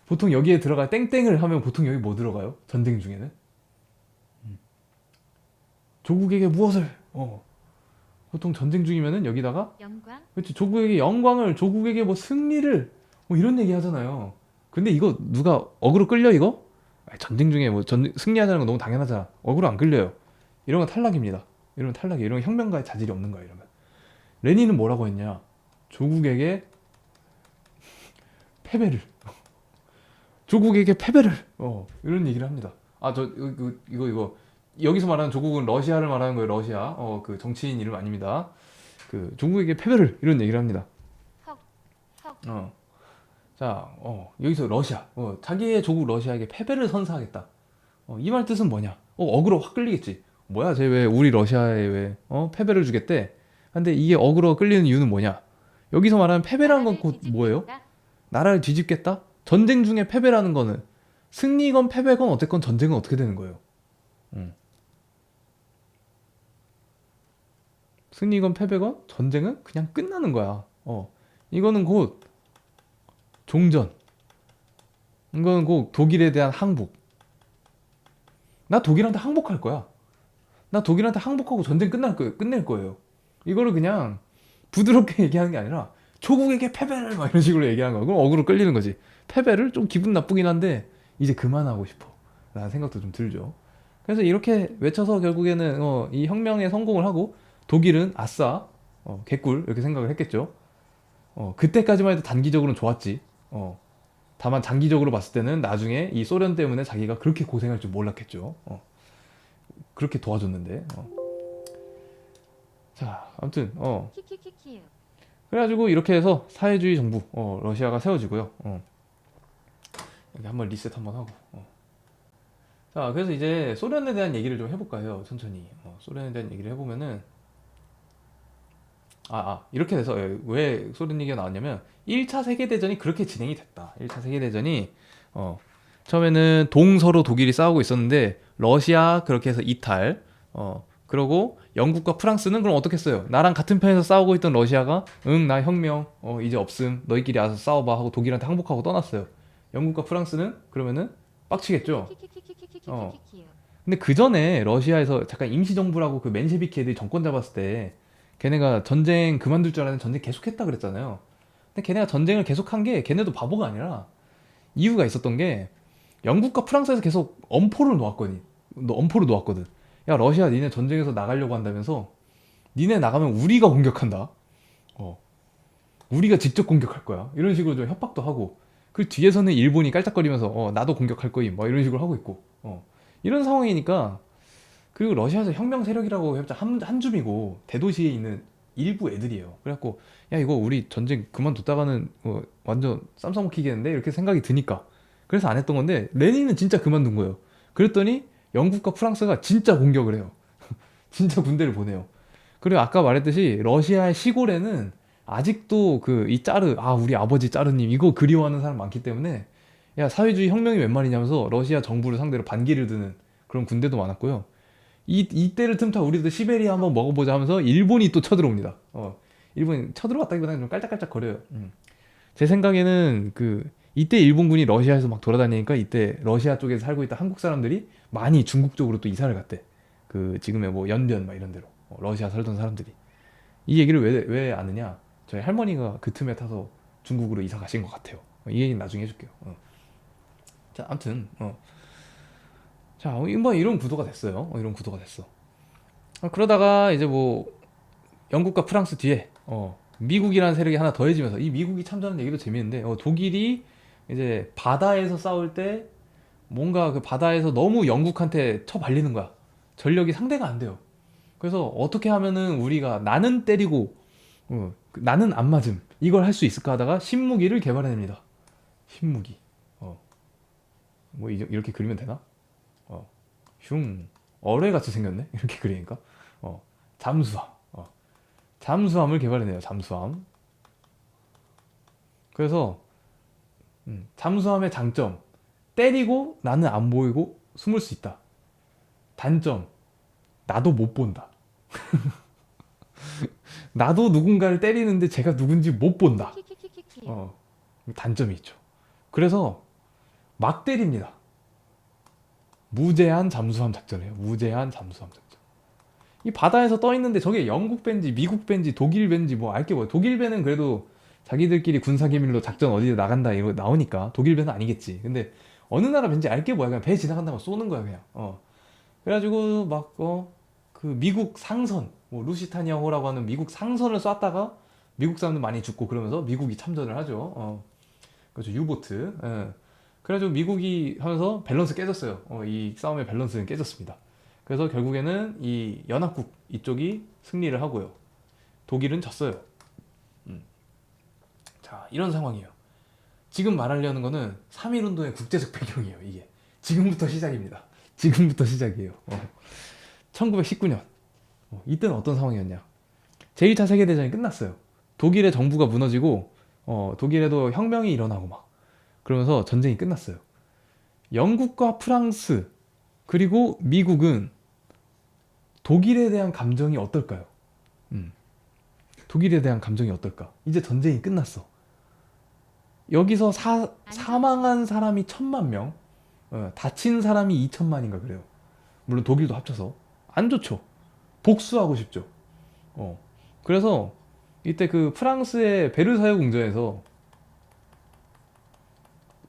보통 여기에 들어가 땡땡을 하면 보통 여기 뭐 들어가요? 전쟁 중에는 조국에게 무엇을 보통 전쟁 중이면은 여기다가 영광, 그렇지 조국에게 영광을 조국에게 뭐 승리를 뭐 이런 얘기 하잖아요. 근데 이거 누가 어그로 끌려 이거? 전쟁 중에 뭐 승리하자는 거 너무 당연하잖아. 어그로 안 끌려요. 이런 건 탈락입니다. 이런 건 탈락이에요. 이런 건 혁명가의 자질이 없는 거야 이러면. 레닌은 뭐라고 했냐? 조국에게 패배를 조국에게 패배를 이런 얘기를 합니다. 이거 여기서 말하는 조국은 러시아를 말하는 거예요. 러시아 그 정치인 이름 아닙니다. 그 조국에게 패배를 이런 얘기를 합니다. 헉, 헉, 자, 여기서 러시아, 자기의 조국 러시아에게 패배를 선사하겠다. 이 말 뜻은 뭐냐? 어그로 확 끌리겠지. 뭐야, 쟤 왜 우리 러시아에 왜 패배를 주겠대? 근데 이게 어그로 끌리는 이유는 뭐냐? 여기서 말하는 패배라는 건 나라를 곧 뭐예요? 뒤집겠다. 나라를 뒤집겠다? 전쟁 중에 패배라는 거는 승리건 패배건 어쨌건 전쟁은 어떻게 되는 거예요? 음. 승리건 패배건 전쟁은 그냥 끝나는 거야. 이거는 곧 종전. 이거는 곧 독일에 대한 항복. 나 독일한테 항복할 거야. 나 독일한테 항복하고 전쟁 끝낼 거예요. 이거를 그냥 부드럽게 얘기하는 게 아니라 조국에게 패배를 막 이런 식으로 얘기하는 거야. 그럼 어그로 끌리는 거지. 패배를 좀 기분 나쁘긴 한데 이제 그만하고 싶어. 라는 생각도 좀 들죠. 그래서 이렇게 외쳐서 결국에는 이 혁명에 성공을 하고 독일은 아싸 개꿀 이렇게 생각을 했겠죠. 그때까지만 해도 단기적으로는 좋았지. 다만 장기적으로 봤을 때는 나중에 이 소련 때문에 자기가 그렇게 고생할 줄 몰랐겠죠. 그렇게 도와줬는데. 자, 아무튼 키키키키. 그래가지고 이렇게 해서 사회주의 정부 러시아가 세워지고요. 여기 한번 리셋 한번 하고. 자, 그래서 이제 소련에 대한 얘기를 좀 해볼까 해요. 천천히. 소련에 대한 얘기를 해보면은 이렇게 돼서 왜 소련 얘기가 나왔냐면 1차 세계대전이 그렇게 진행이 됐다. 1차 세계대전이 처음에는 동서로 독일이 싸우고 있었는데 러시아 그렇게 해서 이탈. 그러고 영국과 프랑스는 그럼 어떻게 했어요? 나랑 같은 편에서 싸우고 있던 러시아가 응, 나 혁명 이제 없음. 너희끼리 알아서 싸워봐 하고 독일한테 항복하고 떠났어요. 영국과 프랑스는 그러면은 빡치겠죠. 키키키키키키키키키. 근데 그 전에 러시아에서 잠깐 임시정부라고 그 맨셰비키 애들이 정권 잡았을 때 걔네가 전쟁 그만둘 줄 알았는데 전쟁 계속했다 그랬잖아요. 근데 걔네가 전쟁을 계속한 게 걔네도 바보가 아니라 이유가 있었던 게 영국과 프랑스에서 계속 엄포를 놓았거든. 야, 러시아 니네 전쟁에서 나가려고 한다면서 니네 나가면 우리가 공격한다. 우리가 직접 공격할 거야. 이런 식으로 좀 협박도 하고 그 뒤에서는 일본이 깔짝거리면서 나도 공격할 거임 뭐 이런 식으로 하고 있고 이런 상황이니까 그리고 러시아에서 혁명 세력이라고 해봤자 한 줌이고 대도시에 있는 일부 애들이에요. 그래갖고 야 이거 우리 전쟁 그만뒀다가는 완전 쌈 싸먹히겠는데 이렇게 생각이 드니까 그래서 안 했던 건데 레닌은 진짜 그만둔 거예요. 그랬더니 영국과 프랑스가 진짜 공격을 해요. 진짜 군대를 보내요. 그리고 아까 말했듯이 러시아의 시골에는 아직도 그 이 짜르 우리 아버지 짜르님 이거 그리워하는 사람 많기 때문에 야 사회주의 혁명이 웬 말이냐면서 러시아 정부를 상대로 반기를 드는 그런 군대도 많았고요. 이때를 틈타 우리도 시베리아 한번 먹어보자 하면서 일본이 또 쳐들어옵니다. 일본이 쳐들어왔다기보다는 좀 깔짝깔짝 거려요. 제 생각에는 그 이때 일본군이 러시아에서 막 돌아다니니까 이때 러시아 쪽에서 살고 있던 한국 사람들이 많이 중국 쪽으로 또 이사를 갔대. 그 지금의 뭐 연변 막 이런 데로 러시아 살던 사람들이 이 얘기를 왜 아느냐? 저희 할머니가 그 틈에 타서 중국으로 이사 가신 것 같아요. 이 얘기는 나중에 해줄게요. 자, 아무튼 자, 뭐 이런 구도가 됐어요. 이런 구도가 됐어. 그러다가 이제 뭐 영국과 프랑스 뒤에 미국이라는 세력이 하나 더해지면서 이 미국이 참전한 얘기도 재밌는데 독일이 이제 바다에서 싸울 때 뭔가 그 바다에서 너무 영국한테 쳐발리는 거야. 전력이 상대가 안 돼요. 그래서 어떻게 하면은 우리가 나는 때리고 나는 안 맞음 이걸 할 수 있을까 하다가 신무기를 개발해냅니다. 신무기. 뭐 이렇게 그리면 되나? 흉 어뢰같이 생겼네. 이렇게 그리니까 잠수함. 잠수함을 개발해내요. 잠수함. 그래서 잠수함의 장점 때리고 나는 안 보이고 숨을 수 있다. 단점 나도 못 본다. 나도 누군가를 때리는데 제가 누군지 못 본다. 키키키키키요. 단점이 있죠. 그래서 막 때립니다. 무제한 잠수함 작전이에요. 무제한 잠수함 작전. 이 바다에서 떠 있는데 저게 영국 밴지, 미국 밴지, 독일 밴지 뭐 알게 뭐야. 독일 배는 그래도 자기들끼리 군사 기밀로 작전 어디 나간다 이거 나오니까 독일 배는 아니겠지. 근데 어느 나라 밴지 알게 뭐야. 그냥 배 지나간다고 쏘는 거야 그냥. 그래가지고 막 그 미국 상선, 뭐 루시타니아호라고 하는 미국 상선을 쐈다가 미국 사람들 많이 죽고 그러면서 미국이 참전을 하죠. 그렇죠. 유보트. 예. 그래가지고 미국이 하면서 밸런스 깨졌어요. 이 싸움의 밸런스는 깨졌습니다. 그래서 결국에는 이 연합국 이쪽이 승리를 하고요. 독일은 졌어요. 음. 자, 이런 상황이에요. 지금 말하려는 거는 3.1운동의 국제적 배경이에요. 이게 지금부터 시작입니다. 지금부터 시작이에요. 1919년 이때는 어떤 상황이었냐? 제1차 세계대전이 끝났어요. 독일의 정부가 무너지고 독일에도 혁명이 일어나고 막 그러면서 전쟁이 끝났어요. 영국과 프랑스 그리고 미국은 독일에 대한 감정이 어떨까요? 독일에 대한 감정이 어떨까? 이제 전쟁이 끝났어. 여기서 사망한 사람이 1,000만 명, 다친 사람이 2천만인가 그래요. 물론 독일도 합쳐서 안 좋죠. 복수하고 싶죠. 그래서 이때 그 프랑스의 베르사유 궁전에서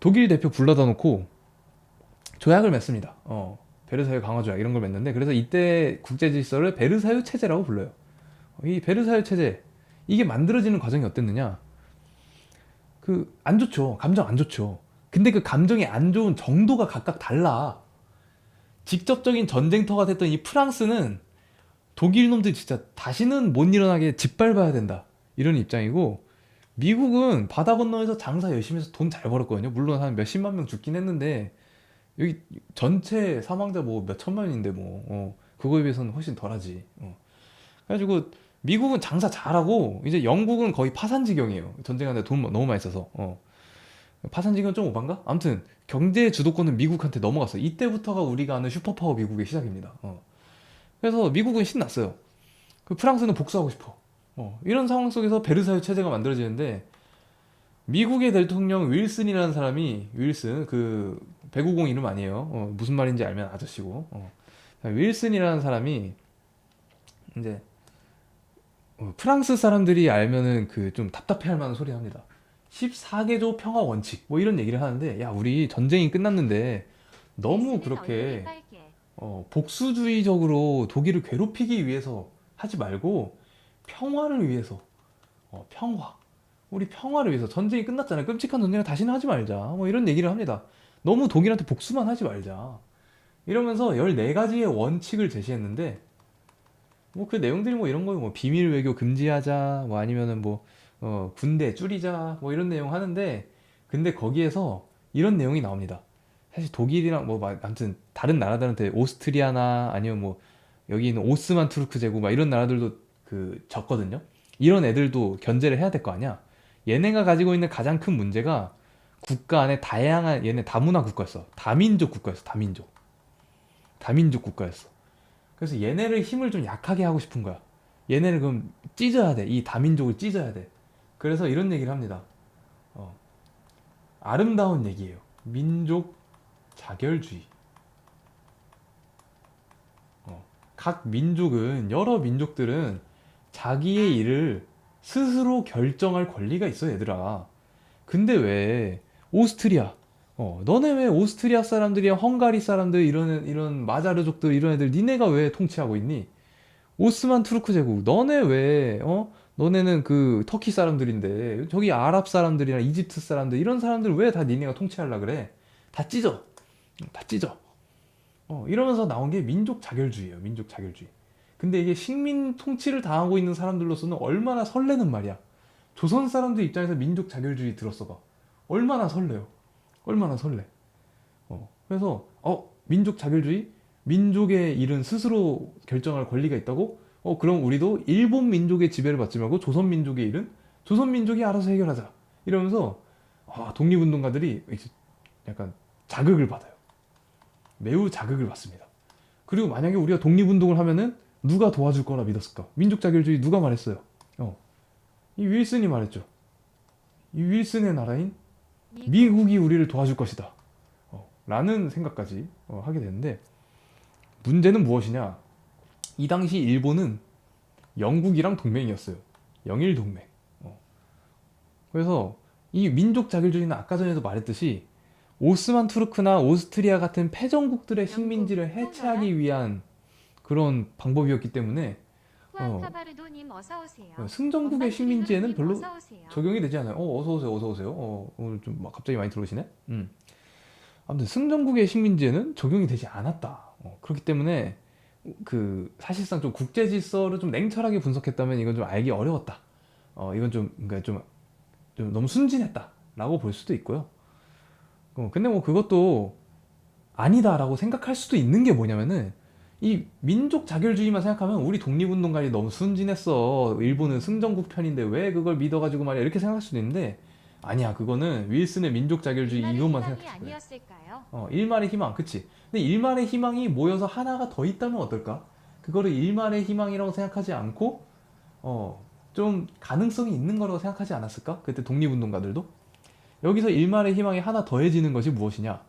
독일 대표 불러다 놓고 조약을 맺습니다. 베르사유 강화 조약 이런 걸 맺는데 그래서 이때 국제 질서를 베르사유 체제라고 불러요. 이 베르사유 체제 이게 만들어지는 과정이 어땠느냐? 그 안 좋죠. 감정 안 좋죠. 근데 그 감정이 안 좋은 정도가 각각 달라. 직접적인 전쟁터가 됐던 이 프랑스는 독일 놈들 진짜 다시는 못 일어나게 짓밟아야 된다. 이런 입장이고 미국은 바다 건너에서 장사 열심히 해서 돈 잘 벌었거든요. 물론 한 몇십만 명 죽긴 했는데 여기 전체 사망자 뭐 몇천만인데 뭐 그거에 비해서는 훨씬 덜하지. 그래가지고 미국은 장사 잘하고 이제 영국은 거의 파산지경이에요. 전쟁하는데 돈 너무 많이 써서. 파산지경 좀 오반가? 아무튼 경제 주도권은 미국한테 넘어갔어요. 이때부터가 우리가 아는 슈퍼파워 미국의 시작입니다. 그래서 미국은 신났어요. 그 프랑스는 복수하고 싶어. 이런 상황 속에서 베르사유 체제가 만들어지는데 미국의 대통령 윌슨이라는 사람이 윌슨 그 배구공 이름 아니에요. 무슨 말인지 알면 아저씨고. 자, 윌슨이라는 사람이 이제 프랑스 사람들이 알면은 그 좀 답답해할 만한 소리 합니다. 14개조 평화 원칙 뭐 이런 얘기를 하는데 야 우리 전쟁이 끝났는데 너무 얼굴이 그렇게 빨개. 복수주의적으로 독일을 괴롭히기 위해서 하지 말고 평화를 위해서 평화 우리 평화를 위해서 전쟁이 끝났잖아요. 끔찍한 전쟁을 다시는 하지 말자 뭐 이런 얘기를 합니다. 너무 독일한테 복수만 하지 말자 이러면서 14가지의 원칙을 제시했는데 뭐 그 내용들이 뭐 이런 거예요. 뭐 비밀 외교 금지하자 뭐 아니면은 뭐 군대 줄이자 뭐 이런 내용 하는데 근데 거기에서 이런 내용이 나옵니다. 사실 독일이랑 뭐 아무튼 다른 나라들한테 오스트리아나 아니면 뭐 여기 있는 오스만 투르크 제국 막 이런 나라들도 그 졌거든요. 이런 애들도 견제를 해야 될 거 아니야. 얘네가 가지고 있는 가장 큰 문제가 국가 안에 다양한 얘네 다문화 국가였어. 다민족 국가였어. 다민족 국가였어. 그래서 얘네를 힘을 좀 약하게 하고 싶은 거야. 얘네를 그럼 찢어야 돼. 이 다민족을 찢어야 돼. 그래서 이런 얘기를 합니다. 아름다운 얘기예요. 민족 자결주의. 각 민족은 여러 민족들은 자기의 일을 스스로 결정할 권리가 있어 얘들아. 근데 왜 오스트리아, 너네 왜 오스트리아 사람들이야, 헝가리 사람들, 이런 마자르족들, 이런 애들, 니네가 왜 통치하고 있니? 오스만 투르크 제국, 너네 왜, 너네는 그 터키 사람들인데, 저기 아랍 사람들이나 이집트 사람들, 이런 사람들 왜 다 니네가 통치하려 그래? 다 찢어. 다 찢어. 이러면서 나온 게 민족 자결주의예요. 민족 자결주의. 근데 이게 식민 통치를 당하고 있는 사람들로서는 얼마나 설레는 말이야. 조선 사람들 입장에서 민족 자결주의 들었어 봐. 얼마나 설레요. 얼마나 설레. 그래서 민족 자결주의? 민족의 일은 스스로 결정할 권리가 있다고? 그럼 우리도 일본 민족의 지배를 받지 말고 조선 민족의 일은 조선 민족이 알아서 해결하자. 이러면서 독립운동가들이 약간 자극을 받아요. 매우 자극을 받습니다. 그리고 만약에 우리가 독립운동을 하면은 누가 도와줄 거라 믿었을까? 민족 자결주의 누가 말했어요? 이 윌슨이 말했죠. 이 윌슨의 나라인 미국이 우리를 도와줄 것이다. 라는 생각까지 하게 되는데, 문제는 무엇이냐? 이 당시 일본은 영국이랑 동맹이었어요. 영일 동맹. 그래서 이 민족 자결주의는 아까 전에도 말했듯이 오스만 투르크나 오스트리아 같은 패전국들의 식민지를 해체하기 위한 그런 방법이었기 때문에 후안타바르도님 어서 오세요. 승전국의 식민지에는 별로 어서 오세요. 적용이 되지 않아요. 어서 오세요, 어서 오세요. 오늘 좀 갑자기 많이 들어오시네. 아무튼 승전국의 식민지에는 적용이 되지 않았다. 그렇기 때문에 그 사실상 좀 국제 질서를 좀 냉철하게 분석했다면 이건 좀 알기 어려웠다. 이건 그러니까 좀 너무 순진했다라고 볼 수도 있고요. 근데 뭐 그것도 아니다라고 생각할 수도 있는 게 뭐냐면은 이 민족 자결주의만 생각하면 우리 독립운동가들이 너무 순진했어. 일본은 승전국 편인데 왜 그걸 믿어가지고 말이야. 이렇게 생각할 수도 있는데 아니야. 그거는 윌슨의 민족 자결주의 이것만 생각했을 거야. 아니었을까요? 일말의 희망, 그치? 근데 일말의 희망이 모여서 하나가 더 있다면 어떨까? 그거를 일말의 희망이라고 생각하지 않고 좀 가능성이 있는 거라고 생각하지 않았을까? 그때 독립운동가들도? 여기서 일말의 희망이 하나 더해지는 것이 무엇이냐?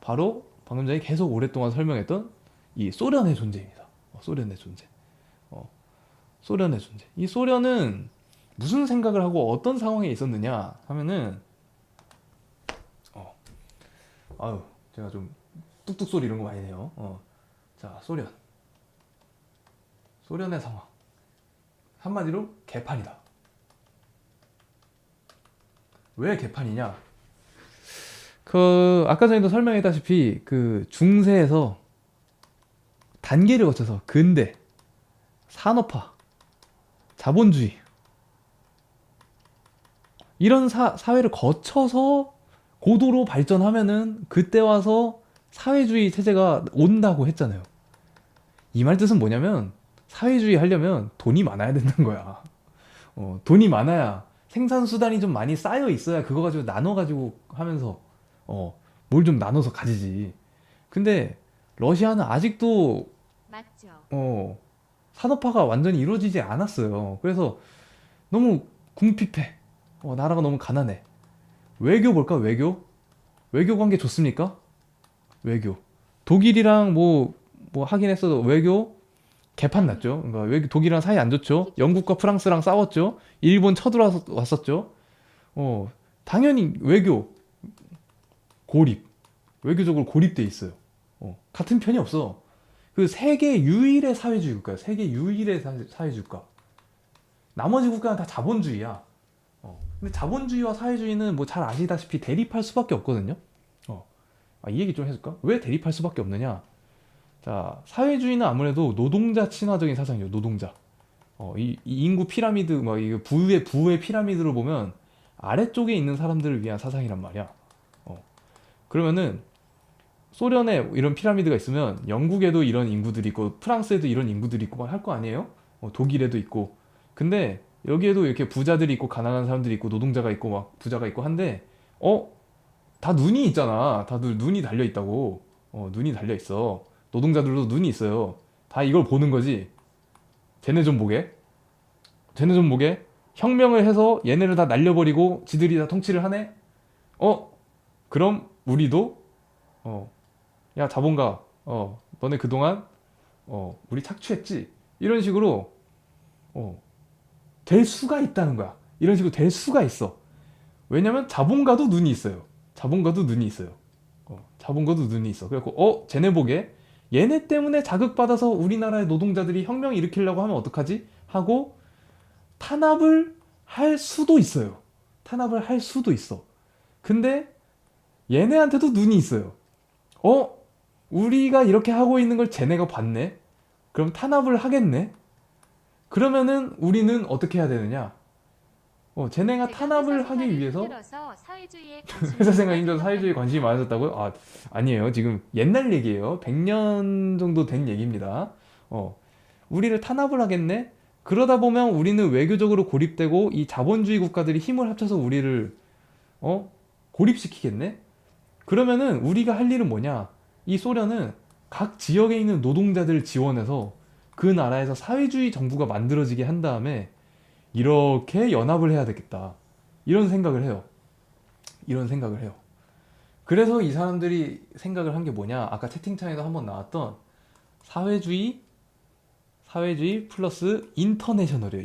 바로 방금 전에 계속 오랫동안 설명했던 이 소련의 존재입니다. 소련의 존재. 소련의 존재. 이 소련은 무슨 생각을 하고 어떤 상황에 있었느냐 하면은 아유, 제가 좀 뚝뚝 소리 이런 거 많이 내요. 자, 소련의 상황. 한마디로 개판이다. 왜 개판이냐? 아까 전에도 설명했다시피 그 중세에서 단계를 거쳐서 근대, 산업화, 자본주의 이런 사회를 거쳐서 고도로 발전하면은 그때 와서 사회주의 체제가 온다고 했잖아요. 이 말 뜻은 뭐냐면 사회주의 하려면 돈이 많아야 된다는 거야. 돈이 많아야 생산 수단이 좀 많이 쌓여 있어야 그거 가지고 나눠 가지고 하면서 뭘 좀 나눠서 가지지. 근데 러시아는 아직도 맞죠. 산업화가 완전히 이루어지지 않았어요. 그래서 너무 궁핍해. 나라가 너무 가난해. 외교 볼까? 외교 관계 좋습니까? 외교. 독일이랑 뭐 하긴 했어도 외교 개판 났죠. 그러니까 독일이랑 사이 안 좋죠. 영국과 프랑스랑 싸웠죠. 일본 쳐들어왔었죠. 당연히 외교적으로 고립돼 있어요. 같은 편이 없어. 그 세계 유일의 사회주의 국가야. 세계 유일의 사회주의 국가. 나머지 국가는 다 자본주의야. 근데 자본주의와 사회주의는 뭐 잘 아시다시피 대립할 수밖에 없거든요. 이 얘기 좀 해줄까? 왜 대립할 수밖에 없느냐? 자, 사회주의는 아무래도 노동자 친화적인 사상이에요. 노동자. 이 인구 피라미드, 이 부의 피라미드를 보면 아래쪽에 있는 사람들을 위한 사상이란 말이야. 그러면은 소련에 이런 피라미드가 있으면 영국에도 이런 인구들이 있고 프랑스에도 이런 인구들이 있고 할 거 아니에요? 독일에도 있고. 근데 여기에도 이렇게 부자들이 있고 가난한 사람들이 있고 노동자가 있고 막 부자가 있고 한데 다 눈이 있잖아. 다들 눈이 달려 있다고. 눈이 달려 있어. 노동자들도 눈이 있어요. 다 이걸 보는 거지. 쟤네 좀 보게. 쟤네 좀 보게. 혁명을 해서 얘네를 다 날려버리고 지들이 다 통치를 하네? 그럼 우리도 야 자본가 너네 그동안 우리 착취했지? 이런 식으로 될 수가 있다는 거야. 이런 식으로 될 수가 있어. 왜냐면 자본가도 눈이 있어요. 자본가도 눈이 있어요. 자본가도 눈이 있어. 그래갖고 쟤네 보게 얘네 때문에 자극받아서 우리나라의 노동자들이 혁명 일으키려고 하면 어떡하지? 하고 탄압을 할 수도 있어요. 탄압을 할 수도 있어. 근데 얘네한테도 눈이 있어요. 우리가 이렇게 하고 있는 걸 쟤네가 봤네? 그럼 탄압을 하겠네? 그러면은 우리는 어떻게 해야 되느냐? 쟤네가 탄압을 하기 위해서 회사 생활 힘들어서 사회주의에 관심이 많아졌다고요? 아니에요. 지금 옛날 얘기예요. 100년 정도 된 얘기입니다. 우리를 탄압을 하겠네? 그러다 보면 우리는 외교적으로 고립되고 이 자본주의 국가들이 힘을 합쳐서 우리를 고립시키겠네? 그러면은 우리가 할 일은 뭐냐? 이 소련은 각 지역에 있는 노동자들을 지원해서 그 나라에서 사회주의 정부가 만들어지게 한 다음에 이렇게 연합을 해야 되겠다. 이런 생각을 해요. 이런 생각을 해요. 그래서 이 사람들이 생각을 한 게 뭐냐? 아까 채팅창에도 한번 나왔던 사회주의 플러스 인터내셔널이에요.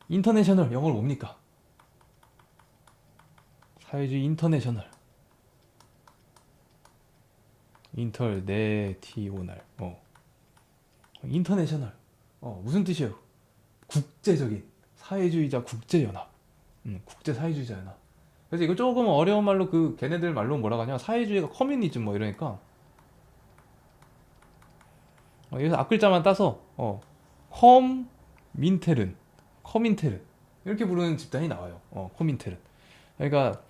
인터내셔널 영어로 뭡니까? 사회주의 인터내셔널. 인터네티오널. 인터내셔널. 무슨 뜻이에요? 국제적인 사회주의자 국제연합. 국제사회주의자 연합. 그래서 이거 조금 어려운 말로 걔네들 말로 뭐라고 하냐? 사회주의가 커뮤니즘 뭐 이러니까. 여기서 앞글자만 따서 커민테른 이렇게 부르는 집단이 나와요. 커민테른. 그러니까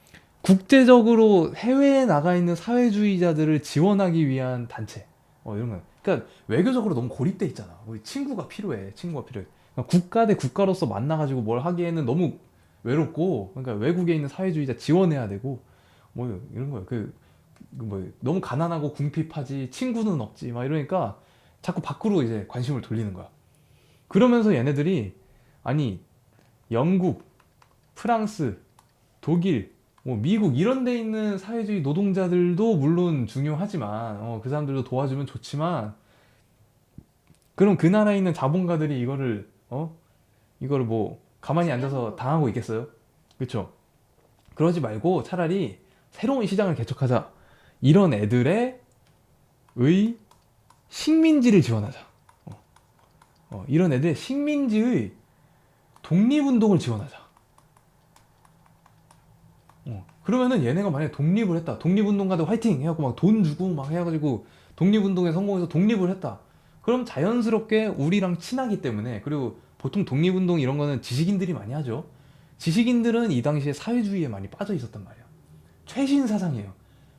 국제적으로 해외에 나가 있는 사회주의자들을 지원하기 위한 단체. 이런 거. 그러니까 외교적으로 너무 고립돼 있잖아. 우리 친구가 필요해. 그러니까 국가 대 국가로서 만나가지고 뭘 하기에는 너무 외롭고, 그러니까 외국에 있는 사회주의자 지원해야 되고, 뭐 이런 거예요. 너무 가난하고 궁핍하지 친구는 없지 막 이러니까 자꾸 밖으로 이제 관심을 돌리는 거야. 그러면서 얘네들이 아니 영국, 프랑스, 독일, 미국 이런 데 있는 사회주의 노동자들도 물론 중요하지만 그 사람들도 도와주면 좋지만 그럼 그 나라에 있는 자본가들이 이거를 뭐 가만히 앉아서 당하고 있겠어요? 그쵸? 그러지 말고 차라리 새로운 시장을 개척하자. 이런 애들의 식민지를 지원하자. 이런 애들의 식민지의 독립운동을 지원하자. 그러면은 얘네가 만약에 독립을 했다. 독립운동가들 화이팅! 해갖고 막 돈 주고 막 해가지고 독립운동에 성공해서 독립을 했다. 그럼 자연스럽게 우리랑 친하기 때문에, 그리고 보통 독립운동 이런 거는 지식인들이 많이 하죠. 지식인들은 이 당시에 사회주의에 많이 빠져 있었단 말이야. 최신 사상이에요.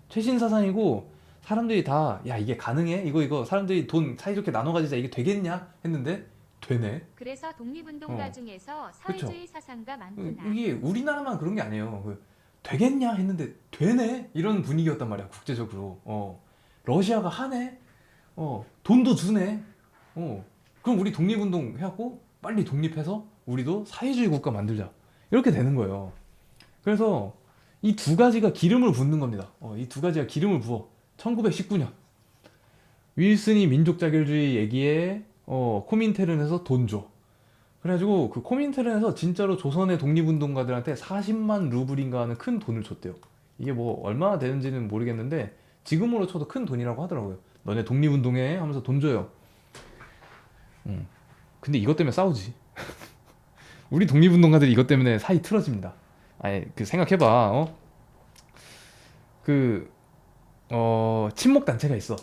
최신 사상이고 사람들이 다 야 이게 가능해? 이거 사람들이 돈 사이좋게 나눠 가지자 이게 되겠냐? 했는데 되네. 그래서 독립운동가 중에서 사회주의 그쵸? 사상가 많구나. 이게 우리나라만 그런 게 아니에요. 되겠냐 했는데 되네 이런 분위기였단 말이야. 국제적으로. 러시아가 하네. 돈도 주네. 그럼 우리 독립운동 해갖고 빨리 독립해서 우리도 사회주의 국가 만들자. 이렇게 되는 거예요. 그래서 이 두 가지가 기름을 붓는 겁니다. 이 두 가지가 기름을 부어. 1919년 윌슨이 민족 자결주의 얘기에 코민테른에서 돈 줘. 그래가지고 그 코민테른에서 진짜로 조선의 독립운동가들한테 40만 루블인가 하는 큰 돈을 줬대요. 이게 뭐 얼마나 되는지는 모르겠는데 지금으로 쳐도 큰 돈이라고 하더라고요. 너네 독립운동해 하면서 돈 줘요. 근데 이것 때문에 싸우지. 우리 독립운동가들이 이것 때문에 사이 틀어집니다. 아니 생각해봐. 친목 단체가 있어.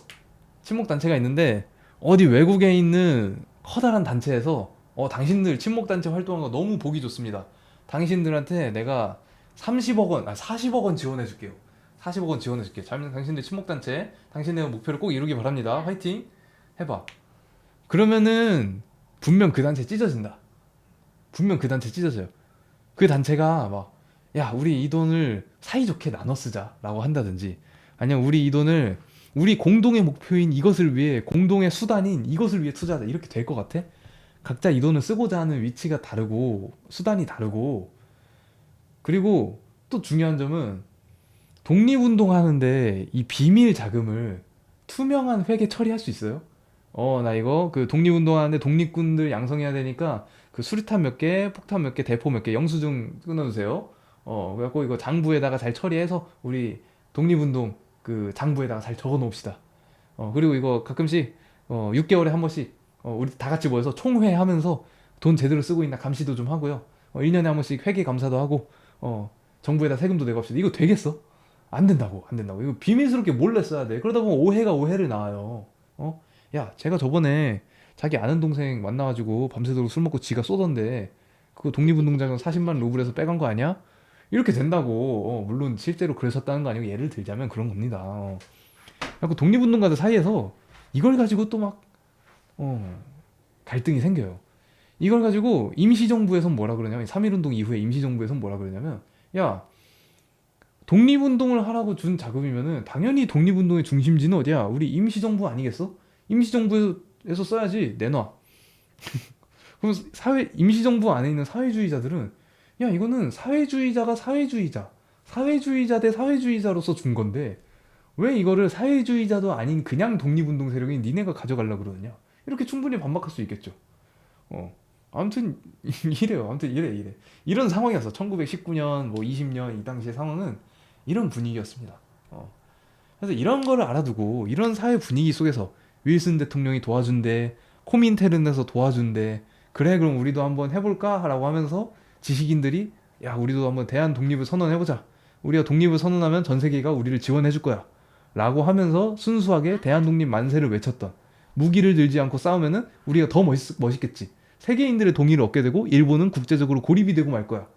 친목 단체가 있는데 어디 외국에 있는 커다란 단체에서 당신들 친목 단체 활동하는 거 너무 보기 좋습니다. 당신들한테 내가 30억 원, 40억 원 지원해 줄게요. 40억 원 지원해 줄게. 당신들 친목 단체, 당신의 목표를 꼭 이루기 바랍니다. 화이팅! 해봐. 그러면은 분명 그 단체 찢어진다. 분명 그 단체 찢어져요. 그 단체가 막 야 우리 이 돈을 사이좋게 나눠 쓰자라고 한다든지, 아니면 우리 이 돈을 우리 공동의 목표인 이것을 위해, 공동의 수단인 이것을 위해 투자하자, 이렇게 될 것 같아? 각자 이 돈을 쓰고자 하는 위치가 다르고 수단이 다르고, 그리고 또 중요한 점은 독립운동 하는데 이 비밀 자금을 투명한 회계 처리할 수 있어요? 나 이거 독립운동 하는데 독립군들 양성해야 되니까 수류탄 몇 개, 폭탄 몇 개, 대포 몇 개 영수증 끊어주세요. 그래갖고 이거 장부에다가 잘 처리해서 우리 독립운동 그 장부에다가 잘 적어 놓읍시다. 그리고 이거 가끔씩 6개월에 한 번씩 우리 다 같이 모여서 총회하면서 돈 제대로 쓰고 있나 감시도 좀 하고요. 1년에 한 번씩 회계 감사도 하고 정부에다 세금도 내고 합시다. 이거 되겠어? 안 된다고, 안 된다고. 이거 비밀스럽게 몰래 써야 돼. 그러다 보면 오해가 오해를 낳아요. 야, 제가 저번에 자기 아는 동생 만나가지고 밤새도록 술 먹고 지가 쏘던데 그거 독립운동자금 40만 루블에서 빼간 거 아니야? 이렇게 된다고. 물론 실제로 그러셨다는 거 아니고 예를 들자면 그런 겁니다. 그래서 독립운동가들 사이에서 이걸 가지고 또 막 갈등이 생겨요. 이걸 가지고 임시정부에선 뭐라 그러냐면 3.1운동 이후에 임시정부에선 뭐라 그러냐면 야, 독립운동을 하라고 준 자금이면은 당연히 독립운동의 중심지는 어디야? 우리 임시정부 아니겠어? 임시정부에서 써야지. 내놔. 그럼 임시정부 안에 있는 사회주의자들은 야, 이거는 사회주의자가 사회주의자 대 사회주의자로서 준 건데 왜 이거를 사회주의자도 아닌 그냥 독립운동 세력인 니네가 가져가려고 그러느냐? 이렇게 충분히 반박할 수 있겠죠. 아무튼 이래요. 아무튼 이래. 이런 상황이었어. 1919년 뭐 20년 이 당시의 상황은 이런 분위기였습니다. 그래서 이런 거를 알아두고 이런 사회 분위기 속에서 윌슨 대통령이 도와준대, 코민테른에서 도와준대. 그래, 그럼 우리도 한번 해볼까라고 하면서 지식인들이 야, 우리도 한번 대한 독립을 선언해보자. 우리가 독립을 선언하면 전 세계가 우리를 지원해줄 거야. 라고 하면서 순수하게 대한 독립 만세를 외쳤던, 무기를 들지 않고 싸우면은 우리가 더 멋있겠지. 세계인들의 동의를 얻게 되고 일본은 국제적으로 고립이 되고 말 거야.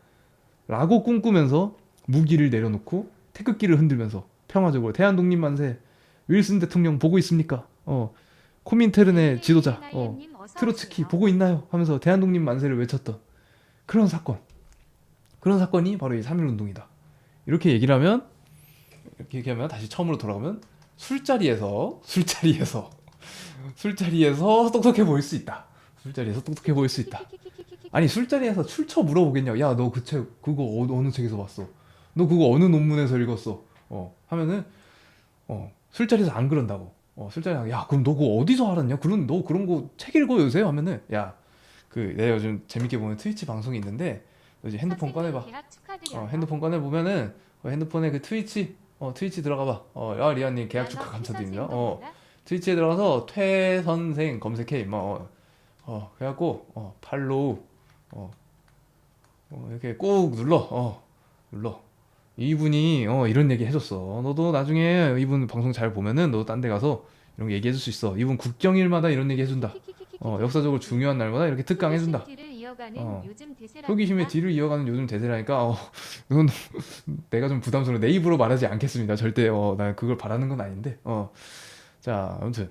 라고 꿈꾸면서 무기를 내려놓고 태극기를 흔들면서 평화적으로 대한 독립 만세. 윌슨 대통령 보고 있습니까? 코민테른의 지도자 트로츠키 보고 있나요? 하면서 대한 독립 만세를 외쳤던 그런 사건이 바로 이 3.1 운동이다. 이렇게 얘기하면 다시 처음으로 돌아가면 술자리에서 똑똑해 보일 수 있다. 술자리에서 똑똑해 보일 수 있다. 아니, 술자리에서 출처 물어보겠냐? 야, 너 그 책 그거 어느 책에서 봤어? 너 그거 어느 논문에서 읽었어? 하면은 술자리에서 안 그런다고. 술자리에서 야, 그럼 너 그거 어디서 알았냐? 그럼 너 그런 거 책 읽어 요새? 하면은 야, 내가 요즘 재밌게 보는 트위치 방송이 있는데 너 이제 핸드폰 꺼내봐. 핸드폰 꺼내 보면은 핸드폰에 그 트위치 들어가봐. 야, 리안님 계약 축하 감사드립니다. 트위치에 들어가서 퇴 선생 검색해. 그래갖고 팔로우 이렇게 꾹 눌러. 이분이 이런 얘기 해줬어. 너도 나중에 이분 방송 잘 보면은 너 딴 데 가서 이런 거 얘기해줄 수 있어. 이분 국경일마다 이런 얘기 해준다. 역사적으로 중요한 날마다 이렇게 특강해준다. 호기심의 뒤를 이어가는 요즘 대세라니까. 넌 내가 좀 부담스러워. 내 입으로 말하지 않겠습니다. 절대 나 그걸 바라는 건 아닌데. 자, 아무튼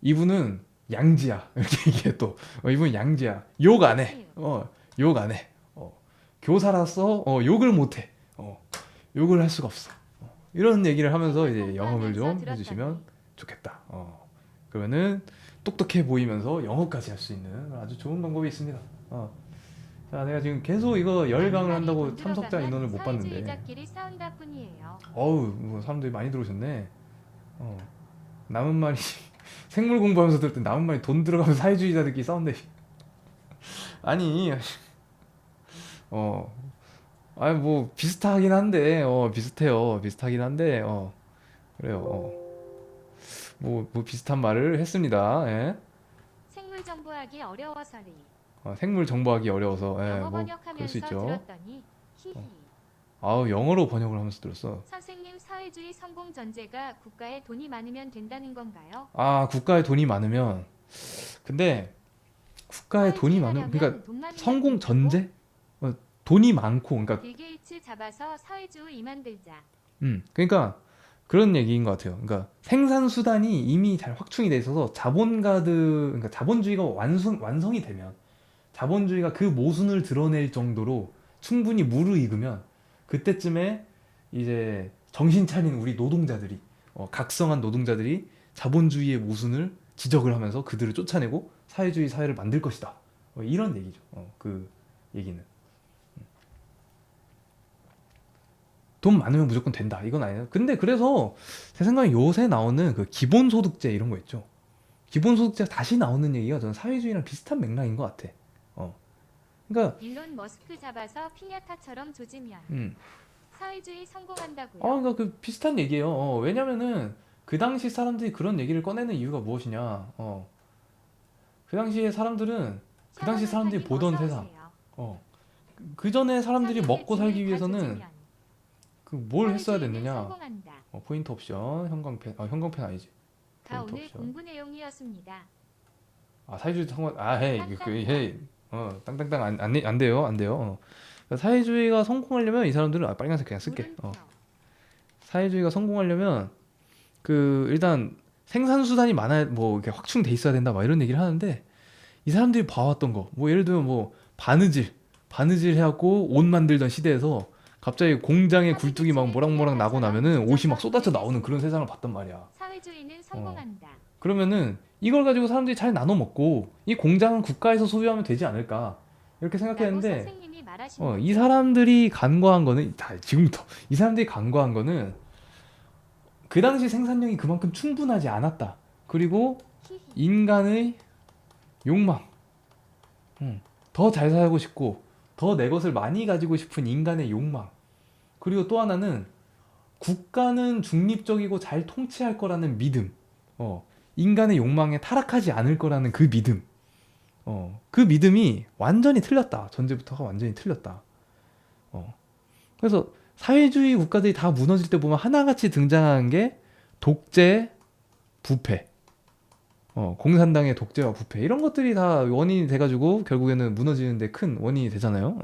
이분은 양지야. 이렇게 얘기해 또. 이분은 양지야. 욕 안 해. 욕 안 해. 교사라서 욕을 못 해. 욕을 할 수가 없어. 이런 얘기를 하면서 이제 영업을 좀 해주시면 좋겠다. 그러면은 똑똑해 보이면서 영업까지 할 수 있는 아주 좋은 방법이 있습니다. 자, 내가 지금 계속 이거 열강을 한다고 참석자 인원을 못 봤는데. 뭐 사람들이 많이 들어오셨네. 남은 말이 생물 공부하면서 들을 때 남은 말이 돈 들어가면 사회주의자들끼리 싸운대. 아니, 아니 뭐 비슷하긴 한데, 비슷하긴 한데, 그래요. 뭐 비슷한 말을 했습니다. 예. 생물 정보하기 어려워서리. 생물 정보하기 어려워서, 예, 영어 뭐 그럴 수 번역하면서 있죠. 들었더니 히히. 영어로 번역을 하면서 들었어. 선생님, 사회주의 성공 전제가 국가에 돈이 많으면 된다는 건가요? 국가에 돈이 많으면, 근데 국가에 돈이 많으면, 그러니까 성공 전제? 돈이 많고, 그러니까 빌 게이츠 잡아서 사회주의 만들자. 그러니까 그런 얘기인 것 같아요. 그러니까 생산 수단이 이미 잘 확충이 돼 있어서 그러니까 자본주의가 완성이 되면, 자본주의가 그 모순을 드러낼 정도로 충분히 무르익으면 그때쯤에 이제 정신 차린 우리 노동자들이, 각성한 노동자들이 자본주의의 모순을 지적을 하면서 그들을 쫓아내고 사회주의 사회를 만들 것이다. 이런 얘기죠. 그 얘기는. 돈 많으면 무조건 된다. 이건 아니에요. 근데 그래서 제 생각에 요새 나오는 그 기본소득제 이런 거 있죠. 기본소득제가 다시 나오는 얘기가 저는 사회주의랑 비슷한 맥락인 것 같아. 그러니까 일론 머스크 잡아서 피냐타처럼 조지면 음. 사회주의 성공한다고요? 그러니까 그 비슷한 얘기예요. 왜냐면은 그 당시 사람들이 그런 얘기를 꺼내는 이유가 무엇이냐? 그 당시에 사람들은 그 당시 사람들이 샤워하님 보던 어서 세상. 오세요. 그 전에 사람들이 먹고 살기 삼형제 위해서는 중에 다 그 뭘 했어야 사회주의는 됐느냐? 성공한다. 포인트 옵션, 형광펜, 형광펜 아니지. 가 포인트 오늘 옵션. 공부 내용이었습니다. 사회주의 성공, 헤이, 헤이, 땅땅땅 안 돼요, 안 돼요. 그러니까 사회주의가 성공하려면 이 사람들은 빨간색 그냥 쓸게. 물음표. 사회주의가 성공하려면 그 일단 생산 수단이 많아야 뭐 이렇게 확충돼 있어야 된다 막 이런 얘기를 하는데 이 사람들이 봐왔던 거 뭐 예를 들면 뭐 바느질 해갖고 옷 만들던 시대에서 갑자기 공장에 굴뚝이 막 모락모락 나고 나면은 옷이 막 쏟아져 나오는 그런 세상을 봤단 말이야. 사회주의는 성공한다. 그러면은 이걸 가지고 사람들이 잘 나눠 먹고 이 공장은 국가에서 소유하면 되지 않을까 이렇게 라고 생각했는데 선생님이 말하신 이 거죠. 사람들이 간과한 거는 지금부터 이 사람들이 간과한 거는 그 당시 생산력이 그만큼 충분하지 않았다. 그리고 히히. 인간의 욕망, 더 잘 살고 싶고 더 내 것을 많이 가지고 싶은 인간의 욕망. 그리고 또 하나는 국가는 중립적이고 잘 통치할 거라는 믿음. 인간의 욕망에 타락하지 않을 거라는 그 믿음. 그 믿음이 완전히 틀렸다. 전제부터가 완전히 틀렸다. 그래서 사회주의 국가들이 다 무너질 때 보면 하나같이 등장하는 게 독재, 부패. 공산당의 독재와 부패. 이런 것들이 다 원인이 돼가지고 결국에는 무너지는데 큰 원인이 되잖아요.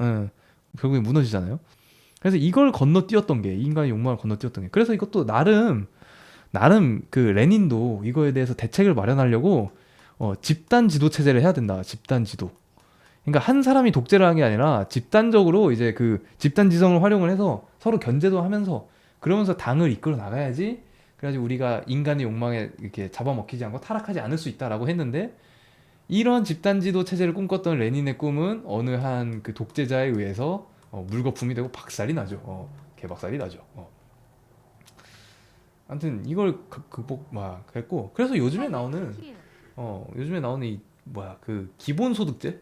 결국에 무너지잖아요. 그래서 이걸 건너뛰었던 게, 인간의 욕망을 건너뛰었던 게. 그래서 이것도 나름 그 레닌도 이거에 대해서 대책을 마련하려고 집단 지도 체제를 해야 된다. 집단 지도. 그러니까 한 사람이 독재를 하는 게 아니라 집단적으로 이제 그 집단 지성을 활용을 해서 서로 견제도 하면서 그러면서 당을 이끌어 나가야지. 그래가지고 우리가 인간의 욕망에 이렇게 잡아먹히지 않고 타락하지 않을 수 있다라고 했는데 이런 집단 지도 체제를 꿈꿨던 레닌의 꿈은 어느 한 그 독재자에 의해서 물거품이 되고 박살이 나죠. 개박살이 나죠. 아무튼 이걸 극복 막 했고 그래서 요즘에 나오는 키읔. 요즘에 나오는 이 뭐야 그 기본소득제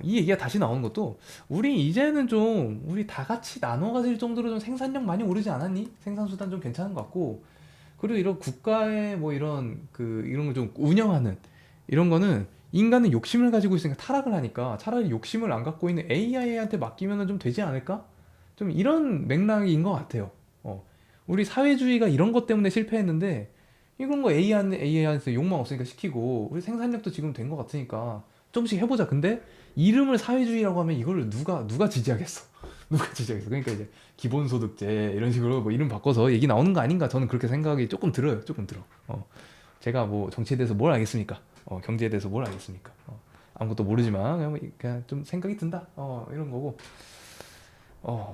이 얘기가 다시 나오는 것도 우리 이제는 좀 우리 다 같이 나눠 가질 정도로 좀 생산력 많이 오르지 않았니? 생산 수단 좀 괜찮은 것 같고 그리고 이런 국가의 뭐 이런 그 이런 걸 좀 운영하는 이런 거는 인간은 욕심을 가지고 있으니까 타락을 하니까 차라리 욕심을 안 갖고 있는 AI한테 맡기면은 좀 되지 않을까? 좀 이런 맥락인 것 같아요. 우리 사회주의가 이런 것 때문에 실패했는데 이런 거 AI한테 욕망 없으니까 시키고 우리 생산력도 지금 된 것 같으니까 조금씩 해보자. 근데 이름을 사회주의라고 하면 이걸 누가 지지하겠어? 누가 지지하겠어? 그러니까 이제 기본소득제 이런 식으로 뭐 이름 바꿔서 얘기 나오는 거 아닌가? 저는 그렇게 생각이 조금 들어요. 조금 들어. 제가 뭐 정치에 대해서 뭘 알겠습니까? 경제에 대해서 뭘 알겠습니까? 아무것도 모르지만 그냥 좀 생각이 든다. 이런 거고.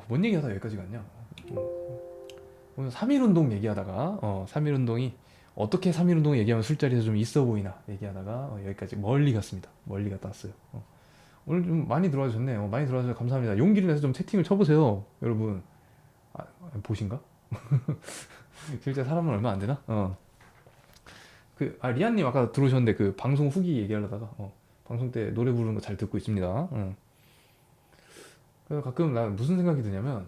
뭔 얘기하다 여기까지 갔냐? 오늘 3.1운동 얘기하다가 3.1운동이 어떻게 3.1운동 얘기하면 술자리에서 좀 있어 보이나 얘기하다가 여기까지 멀리 갔습니다. 멀리 갔다 왔어요. 오늘 좀 많이 들어와 주셨네요. 많이 들어와 주셔서 감사합니다. 용기를 내서 좀 채팅을 쳐보세요. 여러분. 보신가? 실제 사람은 얼마 안 되나? 리안님 아까 들어오셨는데 그 방송 후기 얘기하려다가 방송 때 노래 부르는 거 잘 듣고 있습니다. 그래서 가끔 나 무슨 생각이 드냐면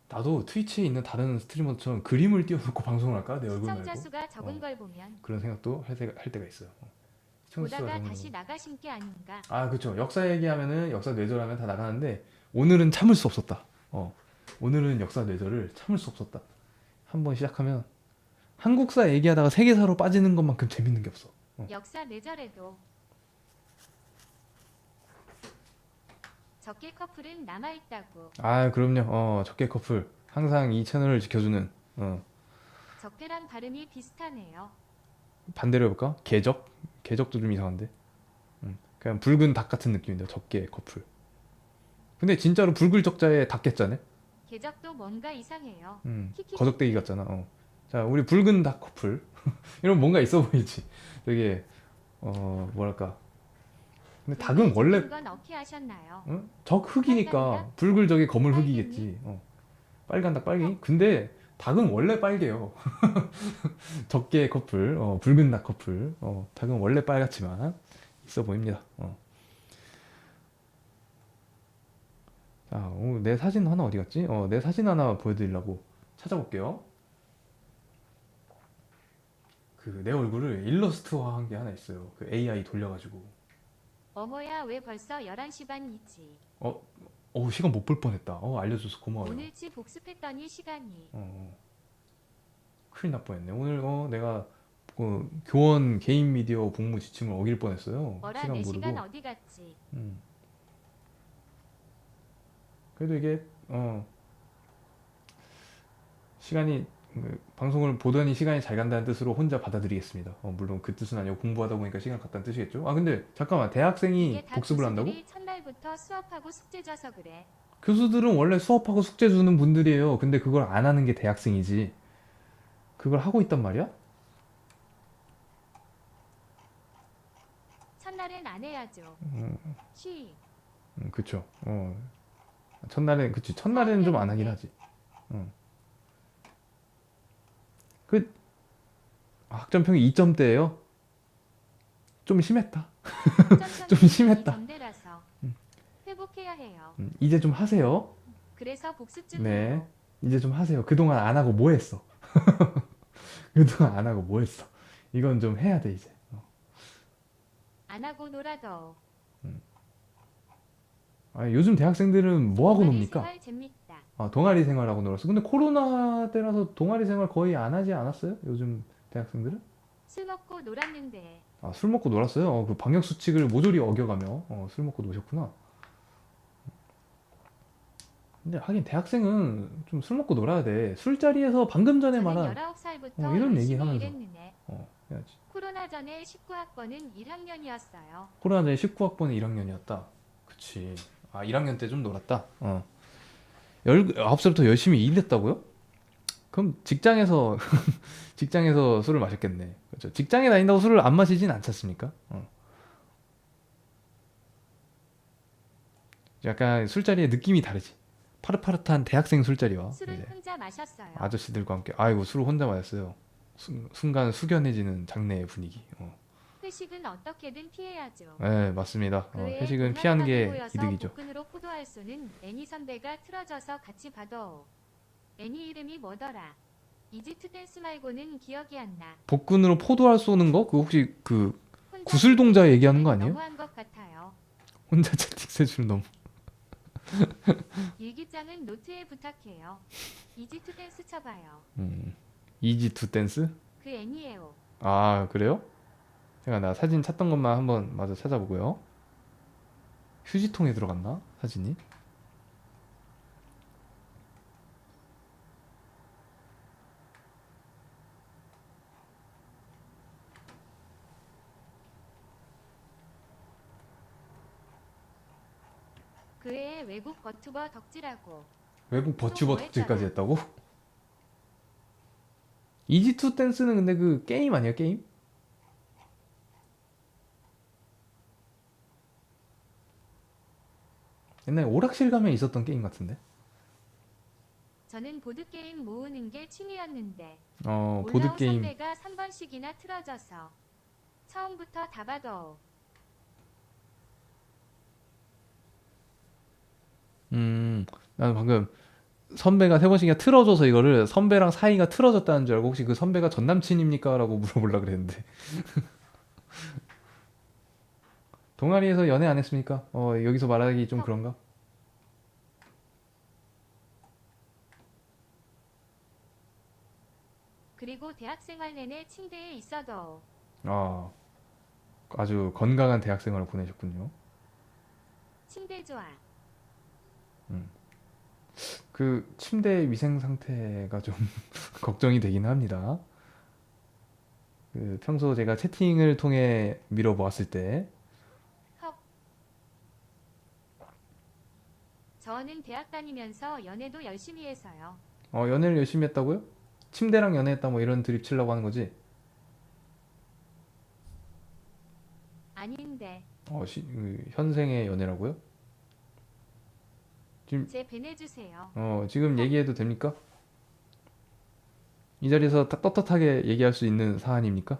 나도 트위치에 있는 다른 스트리머처럼 그림을 띄워놓고 방송을 할까? 내 얼굴 시청자 말고 수가 적은 걸 보면 그런 생각도 할 때가 있어요. 시청자 수가 보다가 적은 다시 거. 나가신 게 아닌가. 그렇죠. 역사 얘기하면은 역사 뇌절하면 다 나가는데 오늘은 참을 수 없었다. 오늘은 역사 뇌절을 참을 수 없었다. 한번 시작하면 한국사 얘기하다가 세계사로 빠지는 것만큼 재밌는 게 없어. 역사 내절에도 적게 커플은 남아있다고. 그럼요. 적게 커플 항상 이 채널을 지켜주는 적게란 발음이 비슷하네요. 반대로 해볼까? 개적도 좀 이상한데. 그냥 붉은 닭 같은 느낌인데 적게 커플. 근데 진짜로 붉을 적자에 닭겠자네. 계적도 뭔가 이상해요. 키키키. 거적대기 같잖아. 자, 우리 붉은 닭 커플. 이런 뭔가 있어 보이지. 되게 뭐랄까. 근데 닭은 원래 건 어떻게 하셨나요? 적 흑이니까 붉을 적이 검을 흑이겠지. 빨간 닭 빨갱이. 근데 닭은 원래 빨개요. 적게 커플, 붉은 닭 커플. 닭은 원래 빨갛지만 있어 보입니다. 자, 내 사진 하나 어디 갔지? 내 사진 하나 보여드리려고 찾아볼게요. 그 내 얼굴을 일러스트화한 게 하나 있어요. 그 AI 돌려가지고. 어머야 왜 벌써 11시 반이지? 어, 시간 못 볼 뻔했다. 알려줘서 고마워요. 오늘치 복습했더니 시간이 큰일 날 뻔했네. 오늘 내가 교원 개인 미디어 복무 지침을 어길 뻔했어요. 어라 시간 내 모르고. 시간 어디 갔지? 음. 그래도 이게 시간이 방송을 보더니 시간이 잘 간다는 뜻으로 혼자 받아들이겠습니다. 물론 그 뜻은 아니고 공부하다 보니까 시간 갔다는 뜻이겠죠. 아 근데 잠깐만, 대학생이 이게 다 복습을 한다고? 교수들이 첫날부터 수업하고 숙제 져서 그래. 교수들은 원래 수업하고 숙제 주는 분들이에요. 근데 그걸 안 하는 게 대학생이지. 그걸 하고 있단 말이야? 첫날엔 안 해야죠. 쉬. 그쵸. 첫날엔, 그치. 첫날에는 좀 안 하긴 하지. 어. 그, 학점평이 2점대예요? 좀 심했다. 좀 심했다. 점대라서 회복해야 해요. 이제 좀 하세요. 그래서 복습 중 네. 해요. 이제 좀 하세요. 그동안 안 하고 뭐 했어? 그동안 안 하고 뭐 했어? 이건 좀 해야 돼, 이제. 안 하고 놀아도 요즘 대학생들은 뭐 하고 동아리 놉니까? 생활 재밌다. 동아리 생활하고 놀았어. 근데 코로나 때라서 동아리 생활 거의 안 하지 않았어요? 요즘 대학생들은? 술 먹고 놀았는데 술 먹고 놀았어요? 그 방역 수칙을 모조리 어겨가며 술 먹고 노셨구나. 근데 하긴 대학생은 좀 술 먹고 놀아야 돼. 술자리에서 방금 전에 저는 말한 19살부터 이런 얘기 열심히 하면서 일했는데 해야지. 코로나 전에 19학번은 1학년이었어요. 코로나 전에 19학번에 1학년이었다. 그치. 1학년 때 좀 놀았다. 19살부터 열심히 일했다고요? 그럼 직장에서 직장에서 술을 마셨겠네. 그렇죠. 직장에 다닌다고 술을 안 마시진 않지 않습니까? 약간 술자리의 느낌이 다르지. 파릇파릇한 대학생 술자리와 술은 이제 혼자 마셨어요. 아저씨들과 함께 아이고 술을 혼자 마셨어요. 순간 숙연해지는 장내의 분위기. 회식은 어떻게든 피해야죠. 네, 맞습니다. 그 외에 회식은 피하는 게 모여서 이득이죠. 복근으로 포도할 수는 애니 선배가 틀어져서 같이 봐도. 애니 이름이 뭐더라? 이지트 댄스 말고는 기억이 안 나. 복근으로 포도알 쏘는 거? 그 혹시 그 혼자 구슬 동자 얘기하는 거 채팅 아니에요? 너무한 것 같아요. 혼자 채팅 세줄 너무. 일기장은 노트에 부탁해요. 이지트 댄스 쳐봐요. 이지 투 댄스? 그 애니에요. 그래요? 제가 나 사진 찾던 것만 한번 마저 찾아보고요. 휴지통에 들어갔나? 사진이? 그 애의 외국 버튜버 덕질하고. 외국 버튜버 뭐 덕질까지 했잖아. 했다고? 이지 투 댄스는 근데 그 게임 아니야, 게임? 옛날에 오락실 가면 있었던 게임 같은데? 저는 보드게임 모으는 게 취미였는데 보드 올라온 게임. 선배가 3번씩이나 틀어져서 처음부터 다 봐도. 나는 방금 선배가 3번씩이나 틀어줘서 이거를 선배랑 사이가 틀어졌다는 줄 알고 혹시 그 선배가 전 남친입니까? 라고 물어보려고 그랬는데. 동아리에서 연애 안 했습니까? 여기서 말하기 좀 그런가? 그리고 대학생활 내내 침대에 있어도. 아, 아주 건강한 대학생활을 보내셨군요. 침대 좋아. 그 침대 위생 상태가 좀 걱정이 되긴 합니다. 그 평소 제가 채팅을 통해 밀어보았을 때, 헉. 저는 대학 다니면서 연애도 열심히 해서요. 연애를 열심히 했다고요? 침대랑 연애했다 뭐 이런 드립 치려고 하는 거지? 아닌데 현생의 연애라고요? 제 배내주세요. 지금 얘기해도 됩니까? 이 자리에서 딱 떳떳하게 얘기할 수 있는 사안입니까?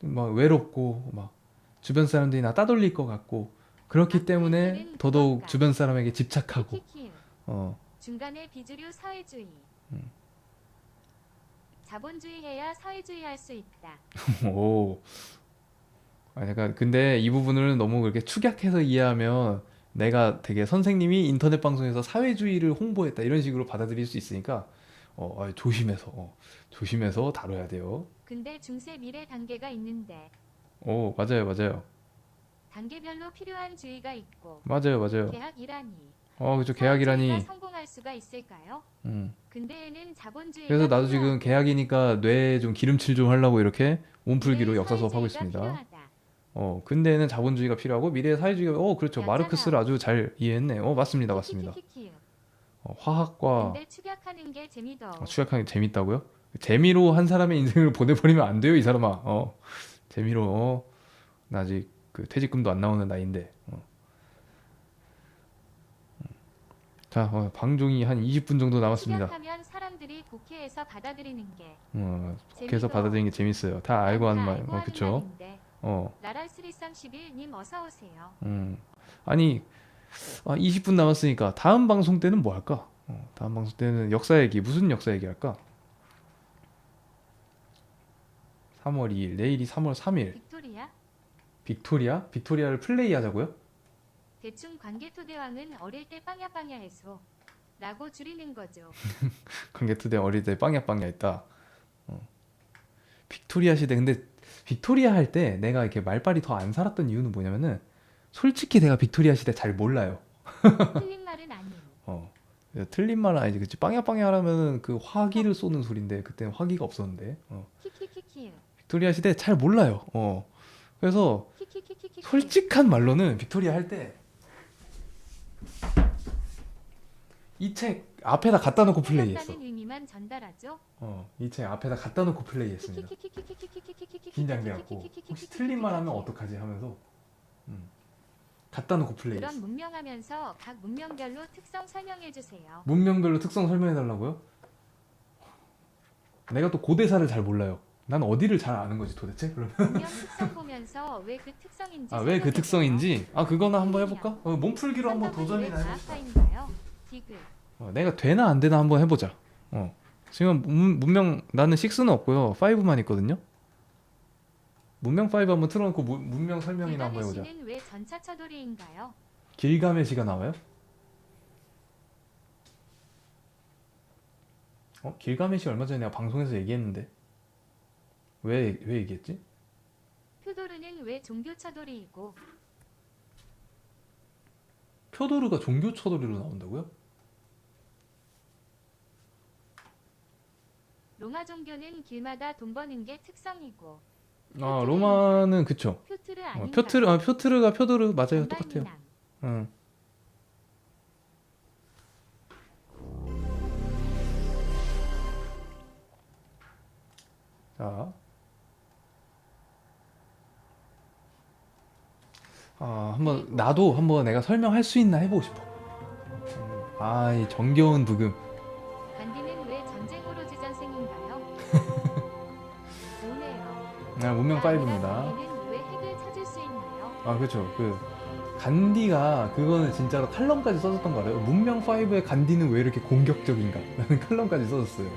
막 외롭고 막 주변 사람들이 나 따돌릴 것 같고 그렇기 때문에 마크맨들은 더더욱 그런가? 주변 사람에게 집착하고 키키키우. 어, 중간에 비주류 사회주의. 음. 자본주의 해야 사회주의 할 수 있다. 오. 아, 약간 근데 이 부분을 너무 그렇게 축약해서 이해하면 내가 되게 선생님이 인터넷 방송에서 사회주의를 홍보했다 이런 식으로 받아들일 수 있으니까 조심해서 다뤄야 돼요. 근데 중세 미래 단계가 있는데 오, 맞아요, 맞아요. 단계별로 필요한 주의가 있고 맞아요, 맞아요. 계약이라니. 그죠. 사회주의가 계약이라니. 성공할 수가 있을까요? 음. 근대에는 자본주의가 그래서 나도 지금 필요하고 계약이니까 뇌 좀 기름칠 좀 하려고 이렇게 몸풀기로 미래의 역사 수업하고 사회주의가 있습니다. 필요하다. 근대에는 자본주의가 필요하고 미래의 사회주의가, 그렇죠. 마르크스를 였잖아. 아주 잘 이해했네. 맞습니다, 맞습니다. 키키키키키키우. 화학과 근데 축약하는 게 재미더. 추격하는 게 재밌다고요? 재미로 한 사람의 인생을 보내버리면 안 돼요, 이 사람아. 재미로, 나 아직 그 퇴직금도 안 나오는 나이인데. 자, 방종이 한 20분 정도 남았습니다. 축약하면 사람들이 국회에서 받아들이는 게 국회에서 재미더. 받아들이는 게 재밌어요. 다 알고 난 하는 다 말, 알고 하는 그쵸? 말인데. 어, 나랄 3231님 어서 오세요. 아니, 20분 남았으니까 다음 방송 때는 뭐 할까? 다음 방송 때는 역사 얘기, 무슨 역사 얘기 할까? 3월 2일, 내일이 3월 3일. 빅토리아? 빅토리아? 빅토리아를 플레이 하자고요? 대충 관개토대왕은 어릴 때 빵야빵야해서 라고 줄이는 거죠. 관개토대 어릴 때 빵야 있다. 빅토리아 시대, 근데 빅토리아 할 때 내가 이렇게 말빨이 더 안 살았던 이유는 뭐냐면은 솔직히 내가 빅토리아 시대 잘 몰라요. 틀린 말은 아님. 어. 틀린 말은 아니지. 그치? 빵야 하면은 그 화기를 쏘는 소린데 그때는 화기가 없었는데. 키키키키. 빅토리아 시대 잘 몰라요. 그래서 키키키키키. 솔직한 말로는 빅토리아 할 때 이 책 앞에다 갖다 놓고 플레이했어. 해당다는 의미만 전달하죠. 이 책 앞에다 갖다 놓고 플레이했습니다. 긴장돼갖고 혹시 틀린 말 하면 어떡하지 하면서 갖다 놓고 플레이했어. 그럼 문명하면서 각 문명별로 특성 설명해 주세요. 문명별로 특성 설명해 달라고요? 내가 또 고대사를 잘 몰라요. 난 어디를 잘 아는 거지 도대체? 그러면 문명 특성 보면서 왜 그 특성인지 왜 그 설명해 특성인지 그거나 한번 해볼까? 몸풀기로 한번 한덕은 도전이나 왜 해봅시다. 과학파인가요? 디귿. 내가 되나 안 되나 한번 해보자. 지금 문명 나는 6는 없고요. 5만 있거든요. 문명 5 한번 틀어놓고 문명 설명이나 한번 해보자. 길가메시는 왜 전차처돌이인가요? 길가메시가 나와요? 길가메시 얼마 전에 내가 방송에서 얘기했는데 왜 얘기했지? 표도르는 왜 종교처돌이이고 표도르가 종교 처돌이로 나온다고요? 로마 종교는 길마다 돈 버는 게 특성이고 로마는 그쵸. 표트르 아닌가요? 표트르가 표도르 맞아요. 똑같아요. 반발미남. 응. 자, 한번 나도 한번 내가 설명할 수 있나 해보고 싶어. 이 정겨운 부금. 간디는 왜 전쟁으로 지전생인가요? 오네요. 문명 아니라 5입니다. 간디는 왜 핵을 찾을 수 있나요? 그렇죠. 그 간디가 그거는 진짜로 칼럼까지 써줬던 거 알아요? 문명 5의 간디는 왜 이렇게 공격적인가? 라는 칼럼까지 써줬어요.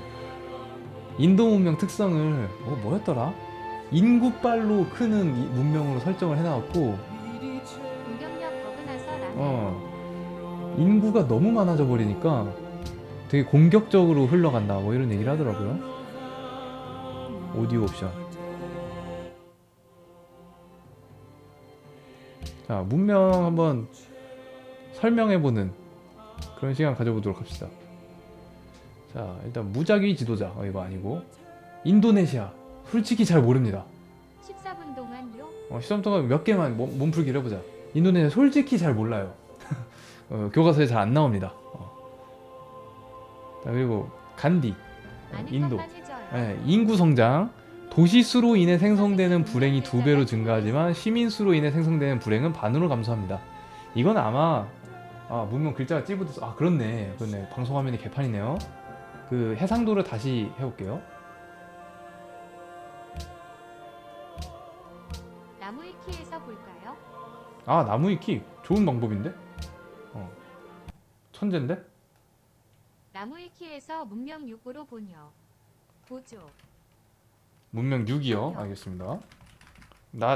인도 문명 특성을 뭐였더라? 인구빨로 크는 문명으로 설정을 해놨고 공격력 버그나서 라면. 인구가 너무 많아져 버리니까 되게 공격적으로 흘러간다 뭐 이런 얘기를 하더라고요. 오디오 옵션. 자, 문명 한번 설명해보는 그런 시간 가져보도록 합시다. 자, 일단 무작위 지도자. 이거 아니고. 인도네시아. 솔직히 잘 모릅니다. 14분 동안요? 시험 동안 몇 개만 몸풀기를 해보자. 인도네시아 솔직히 잘 몰라요. 교과서에 잘 안 나옵니다. 자, 그리고 간디. 아는 인도. 것만 해줘요. 네, 인구 성장. 도시수로 인해 생성되는 불행이 2배로 증가하지만 시민수로 인해 생성되는 불행은 반으로 감소합니다. 이건 아마 문명 글자가 찌부돼서 그렇네. 방송 화면이 개판이네요. 그 해상도를 다시 해볼게요. 나무위키에서 볼까요? 나무 위키 좋은 방법인데? 천재인데? 나무위키에서 문명 6으로 본요. 보조. 문명 6이요. 알겠습니다.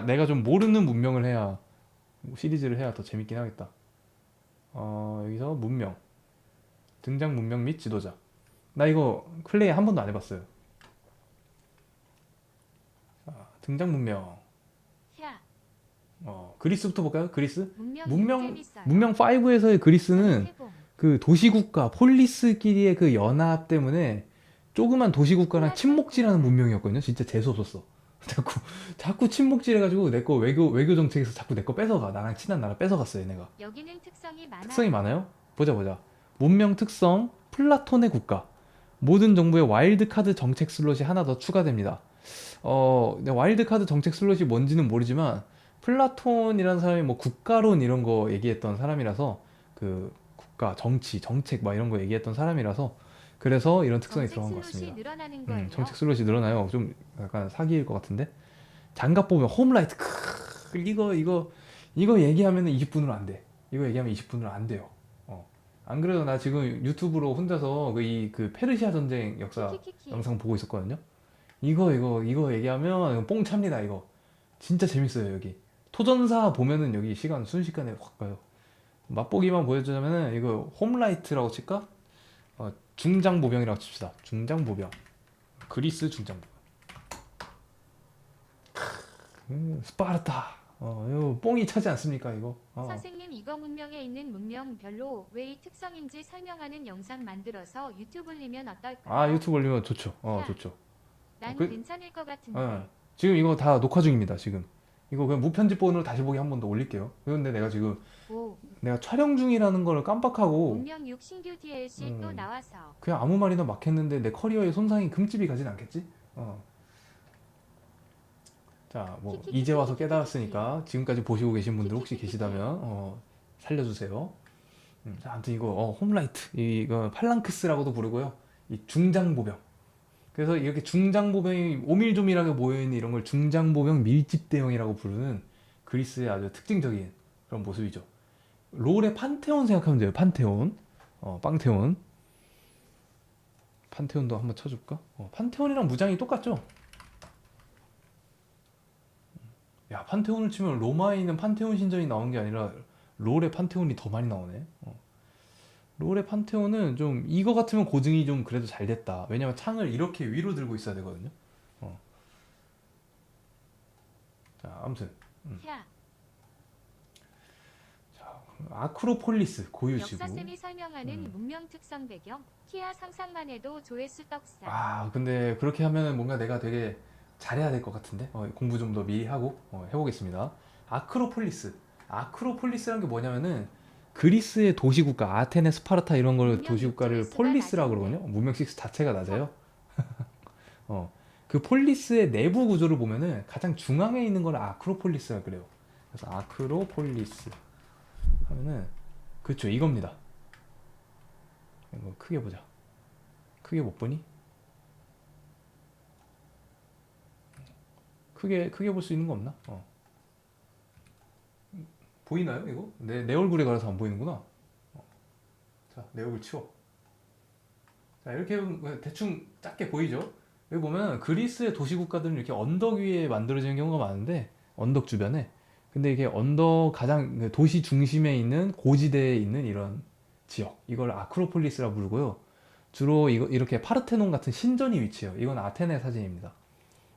내가 좀 모르는 문명을 해야 시리즈를 해야 더 재밌긴 하겠다. 여기서 문명 등장 문명 및 지도자. 나 이거 플레이 한 번도 안 해봤어요. 자, 등장 문명. 야. 그리스부터 볼까요? 그리스? 문명 재밌어요. 문명 5에서의 그리스는 해봉. 그 도시국가 폴리스끼리의 그 연합 때문에 조그만 도시국가랑 침묵질하는 문명이었거든요. 진짜 재수 없었어. 자꾸 침묵질해가지고 내 거 외교 정책에서 자꾸 내 거 뺏어가. 나랑 친한 나라 뺏어갔어요, 얘네가. 여기는 특성이 많아요. 특성이 많아요? 보자. 문명 특성 플라톤의 국가. 모든 정부에 와일드카드 정책 슬롯이 하나 더 추가됩니다. 와일드카드 정책 슬롯이 뭔지는 모르지만 플라톤이라는 사람이 뭐 국가론 이런 거 얘기했던 사람이라서 그 국가, 정책 막 이런 거 얘기했던 사람이라서 그래서 이런 특성이 들어간 것 같습니다. 늘어나는 거예요. 정책 슬롯이 늘어나요. 좀 약간 사기일 것 같은데. 장갑 보면 홈라이트. 이거 얘기하면 20분으로 안 돼. 이거 얘기하면 20분으로 안 돼요. 안 그래도 나 지금 유튜브로 혼자서 그 페르시아 전쟁 역사 키키키키. 영상 보고 있었거든요. 이거 얘기하면 뽕 찹니다. 이거 진짜 재밌어요. 여기 토전사 보면은 여기 시간 순식간에 확 가요. 맛보기만 보여주자면은 이거 홈라이트라고 칠까? 중장보병이라고 칩시다. 중장보병. 그리스 중장보병. 스파르타. 이거 뽕이 차지 않습니까 이거? 선생님 이거 문명에 있는 문명별로 왜 이 특성인지 설명하는 영상 만들어서 유튜브 올리면 어떨까요? 유튜브 올리면 좋죠. 좋죠. 난 그- 괜찮을 것 같은데. 지금 이거 다 녹화 중입니다. 지금 이거 그냥 무편집본으로 다시 보기 한 번 더 올릴게요. 그런데 내가 지금 오, 내가 촬영 중이라는 걸 깜빡하고 문명 6 신규 DLC 또 나와서. 그냥 아무 말이나 막 했는데 내 커리어에 손상이 금집이 가진 않겠지? 자, 뭐 키키키키키키키키. 이제 와서 깨달았으니까 지금까지 보시고 계신 분들 혹시 계시다면 살려주세요. 자, 아무튼 이거 홈라이트 이거 팔랑크스라고도 부르고요. 이 중장보병. 그래서 이렇게 중장보병이 오밀조밀하게 모여있는 이런 걸 중장보병 밀집대형이라고 부르는 그리스의 아주 특징적인 그런 모습이죠. 롤의 판테온 생각하면 돼요. 판테온. 빵테온. 판테온도 한번 쳐줄까? 판테온이랑 무장이 똑같죠? 야, 판테온을 치면 로마에 있는 판테온 신전이 나오는 게 아니라 롤의 판테온이 더 많이 나오네. 롤의 판테온은 좀 이거 같으면 고증이 좀 그래도 잘 됐다. 왜냐면 창을 이렇게 위로 들고 있어야 되거든요. 자, 아무튼 야, 아크로폴리스 고유지구. 역사쌤이 설명하는 문명 특성 배경. 키아 상상만 해도 조회수 떡상. 근데 그렇게 하면은 뭔가 내가 되게 잘해야 될 것 같은데 공부 좀 더 미리 하고 해보겠습니다. 아크로폴리스라는 게 뭐냐면은 그리스의 도시국가 아테네, 스파르타 이런 걸 문명 도시국가를 육조회수가 폴리스라고 낮은데. 그러거든요. 문명 6 자체가 낮아요. 그 폴리스의 내부 구조를 보면은 가장 중앙에 있는 걸 아크로폴리스라 그래요. 그래서 아크로폴리스 하면은 그쵸 이겁니다. 이거 크게 보자. 크게 못 보니? 크게 볼 수 있는 거 없나? 보이나요 이거? 내 얼굴에 가려서 안 보이는구나. 자, 내 얼굴 치워. 자, 이렇게 보면 대충 작게 보이죠? 여기 보면 그리스의 도시 국가들은 이렇게 언덕 위에 만들어지는 경우가 많은데 언덕 주변에. 근데 이게 언덕 가장 도시 중심에 있는 고지대에 있는 이런 지역, 이걸 아크로폴리스라 부르고요. 주로 이렇게 파르테논 같은 신전이 위치해요. 이건 아테네 사진입니다.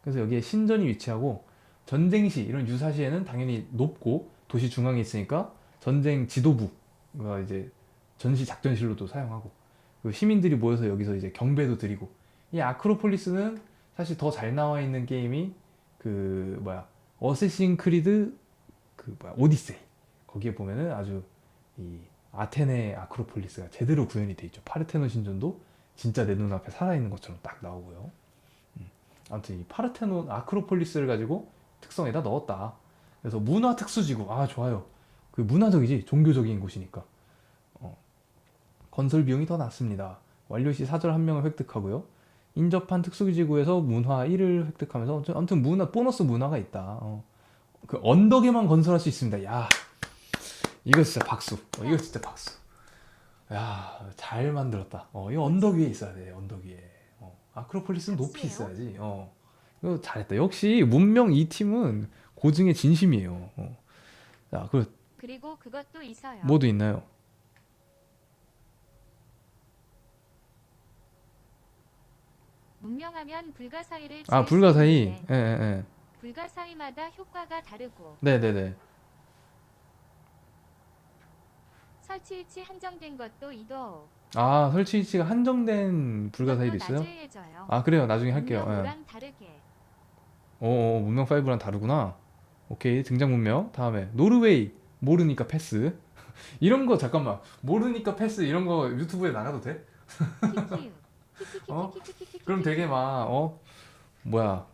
그래서 여기에 신전이 위치하고 전쟁 시 이런 유사시에는 당연히 높고 도시 중앙에 있으니까 전쟁 지도부가 이제 전시 작전실로도 사용하고 그리고 시민들이 모여서 여기서 이제 경배도 드리고 이 아크로폴리스는 사실 더 잘 나와 있는 게임이 그 뭐야 어쌔신 크리드 그 뭐야 오디세이 거기에 보면은 아주 이 아테네 아크로폴리스가 제대로 구현이 돼 있죠. 파르테논 신전도 진짜 내 눈앞에 살아있는 것처럼 딱 나오고요. 아무튼 이 파르테논 아크로폴리스를 가지고 특성에다 넣었다. 그래서 문화 특수지구. 아 좋아요. 그 문화적이지 종교적인 곳이니까. 건설 비용이 더 낮습니다. 완료 시 사절 한 명을 획득하고요. 인접한 특수지구에서 문화 1을 획득하면서 아무튼 문화 보너스 문화가 있다. 그 언덕에만 건설할 수 있습니다. 야 이거 진짜 박수. 이거 진짜 박수. 야 잘 만들었다. 이거 언덕 위에 있어야 돼. 언덕 위에. 아크로폴리스는 높이 박수예요? 있어야지. 이거 잘했다. 역시 문명 이 팀은 고증의 진심이에요. 자, 그 그리고 그것도 있어요. 뭐도 있나요? 문명하면 불가사의를 아, 지을 수 불가사의. 있는데 예, 예, 예. 불가사의마다 효과가 다르고 네네네. 설치 위치 한정된 것도 이도 아, 설치 위치가 한정된 불가사의도 그것도 있어요? 나중에 해줘요. 아, 그래요. 나중에 할게요. 문명 예. 5랑 다르게 문명 5랑 다르구나. 오케이. 등장 문명. 다음에 노르웨이. 모르니까 패스. 이런 거 잠깐만. 모르니까 패스 이런 거 유튜브에 나가도 돼? 키키우 어? 키키키키키키키키키키 그럼 되게 막 뭐야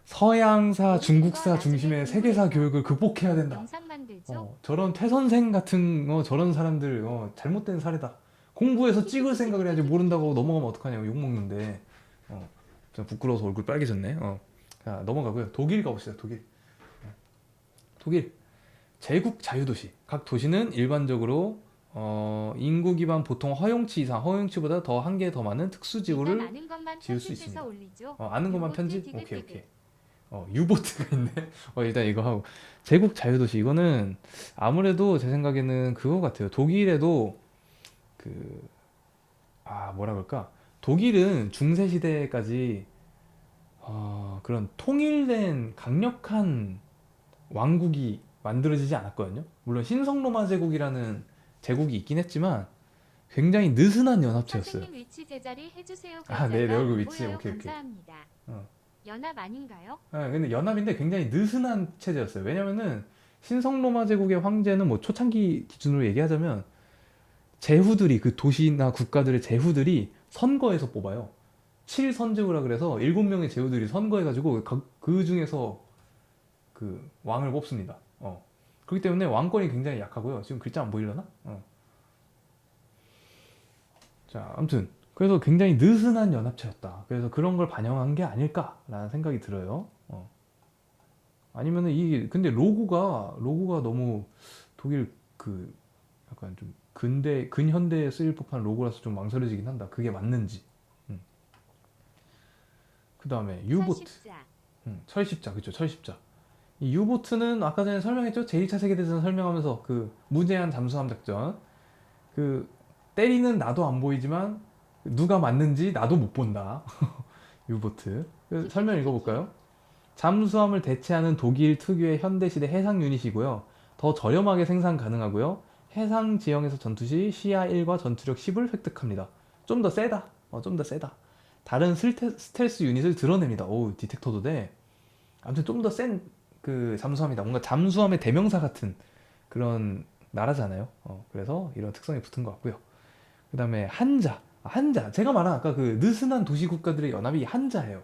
서양사, 중국사 중심의 세계사 교육을 극복해야 된다. 영상 만들죠? 저런 퇴선생 같은 저런 사람들 잘못된 사례다. 공부해서 찍을 생각을 해야지 모른다고 넘어가면 어떡하냐고 욕 먹는데. 좀 부끄러워서 얼굴 빨개졌네. 자 넘어가고요. 독일 가봅시다. 독일 제국 자유도시. 각 도시는 일반적으로 인구 기반 보통 허용치 이상, 허용치보다 더 한 개 더 많은 일단 특수지구를 아는 것만 지을 수 있습니다. 편집해서 올리죠. 아는 것만 요거트 편집? 디귿 오케이, 디귿. 오케이. 유보트가 있네. 일단 이거 하고. 제국 자유도시. 이거는 아무래도 제 생각에는 그거 같아요. 독일에도 뭐라 그럴까. 독일은 중세시대까지 그런 통일된 강력한 왕국이 만들어지지 않았거든요. 물론 신성로마 제국이라는 제국이 있긴 했지만 굉장히 느슨한 연합체였어요. 선생님 위치 제자리 해주세요. 아, 네, 내 글자가 얼굴 안 위치. 보여요. 오케이, 오케이. 감사합니다. 어. 연합 아닌가요? 근데 연합인데 굉장히 느슨한 체제였어요. 왜냐면은 신성로마 제국의 황제는 뭐 초창기 기준으로 얘기하자면 제후들이 그 도시나 국가들의 제후들이 선거에서 뽑아요. 7선제후라 그래서 7명의 제후들이 선거해가지고 그 중에서 그 왕을 뽑습니다. 그렇기 때문에 왕권이 굉장히 약하고요. 지금 글자 안 보이려나? 자, 아무튼 그래서 굉장히 느슨한 연합체였다. 그래서 그런 걸 반영한 게 아닐까라는 생각이 들어요. 아니면은 근데 로고가 너무 독일 그 약간 좀 근현대에 쓰일 법한 로고라서 좀 망설여지긴 한다. 그게 맞는지. 그 다음에 유보트. 철십자. 철십자, 그쵸, 철십자. 이 유보트는 아까 전에 설명했죠? 제1차 세계대전 설명하면서 그 무제한 잠수함 작전. 그 때리는 나도 안 보이지만 누가 맞는지 나도 못 본다. 유보트. 설명 읽어볼까요? 잠수함을 대체하는 독일 특유의 현대시대 해상 유닛이고요. 더 저렴하게 생산 가능하고요. 해상 지형에서 전투 시 시야 1과 전투력 10을 획득합니다. 좀 더 세다. 좀 더 세다. 다른 스텔스 유닛을 드러냅니다. 오, 디텍터도 돼. 아무튼 좀 더 센 그 잠수함이다. 뭔가 잠수함의 대명사 같은 그런 나라잖아요. 그래서 이런 특성이 붙은 것 같고요. 그 다음에 한자. 제가 말한 아까 그 느슨한 도시 국가들의 연합이 한자예요.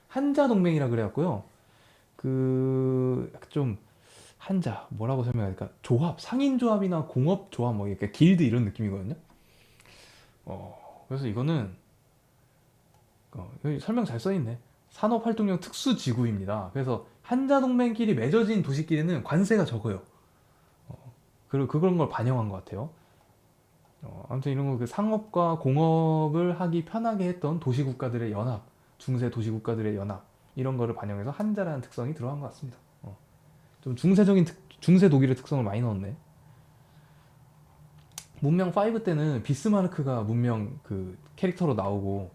한자 동맹이라 그래갖고요. 좀 한자 뭐라고 설명할까? 조합, 상인 조합이나 공업 조합 뭐 이렇게 길드 이런 느낌이거든요. 그래서 이거는 여기 설명 잘 써있네. 산업활동용 특수지구입니다. 그래서 한자동맹끼리 맺어진 도시끼리는 관세가 적어요. 그리고 그런 걸 반영한 것 같아요. 아무튼 이런 거 그 상업과 공업을 하기 편하게 했던 도시국가들의 연합, 중세 도시국가들의 연합 이런 거를 반영해서 한자라는 특성이 들어간 것 같습니다. 좀 중세 독일의 특성을 많이 넣었네. 문명 5 때는 비스마르크가 문명 그 캐릭터로 나오고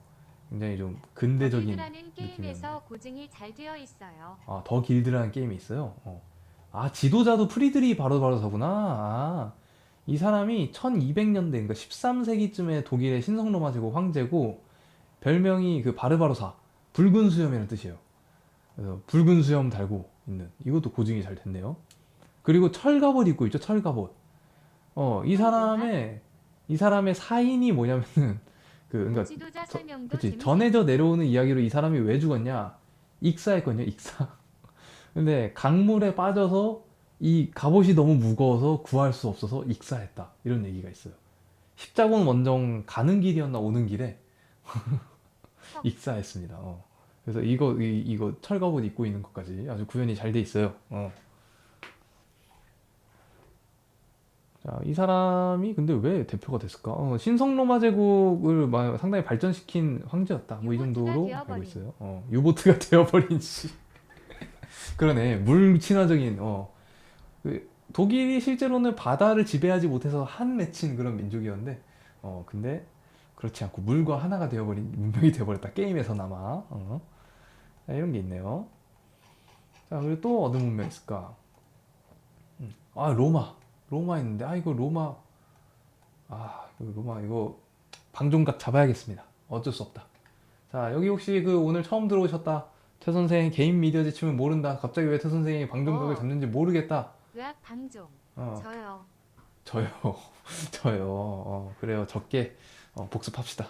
굉장히 좀 근대적인 더길드라는 느낌이었는데. 게임에서 고증이 잘 되어 있어요. 아, 더 길드라는 게임이 있어요. 아, 지도자도 프리드리 바르바르사구나. 아, 이 사람이 1200년대, 그러니까 13세기쯤에 독일의 신성로마 제국 황제고 별명이 그 바르바르사, 붉은 수염이라는 뜻이에요. 그래서 붉은 수염 달고 있는 이것도 고증이 잘 됐네요. 그리고 철갑옷 입고 있죠, 철갑옷. 이 한동안 사람의 사인이 뭐냐면은 그러니까 지도자 저, 설명도 그치, 재밌겠다. 전해져 내려오는 이야기로 이 사람이 왜 죽었냐? 익사했거든요, 익사. 근데 강물에 빠져서 이 갑옷이 너무 무거워서 구할 수 없어서 익사했다. 이런 얘기가 있어요. 십자군 원정 가는 길이었나 오는 길에 헉, 익사했습니다. 그래서 이거 철갑옷 입고 있는 것까지 아주 구현이 잘 돼 있어요. 자, 이 사람이 근데 왜 대표가 됐을까? 신성로마 제국을 상당히 발전시킨 황제였다. 뭐 이 유보트가 정도로 알고 되어버린. 있어요. 유보트가 되어버린 씨. 그러네. 물 친화적인 그 독일이 실제로는 바다를 지배하지 못해서 한 맺힌 그런 민족이었는데 근데 그렇지 않고 물과 하나가 되어버린 문명이 되어버렸다. 게임에서나마. 자, 이런 게 있네요. 자, 그리고 또 어떤 문명 있을까? 아, 로마 있는데 이거 로마. 이거 로마 이거 방종각 잡아야겠습니다. 어쩔 수 없다. 자, 여기 혹시 그 오늘 처음 들어오셨다. 최 선생 개인 미디어 지침을 모른다. 갑자기 왜 최 선생이 방종각을 잡는지 모르겠다. 의학 방종. 어, 저요. 저요. 저요. 그래요. 적게 복습합시다.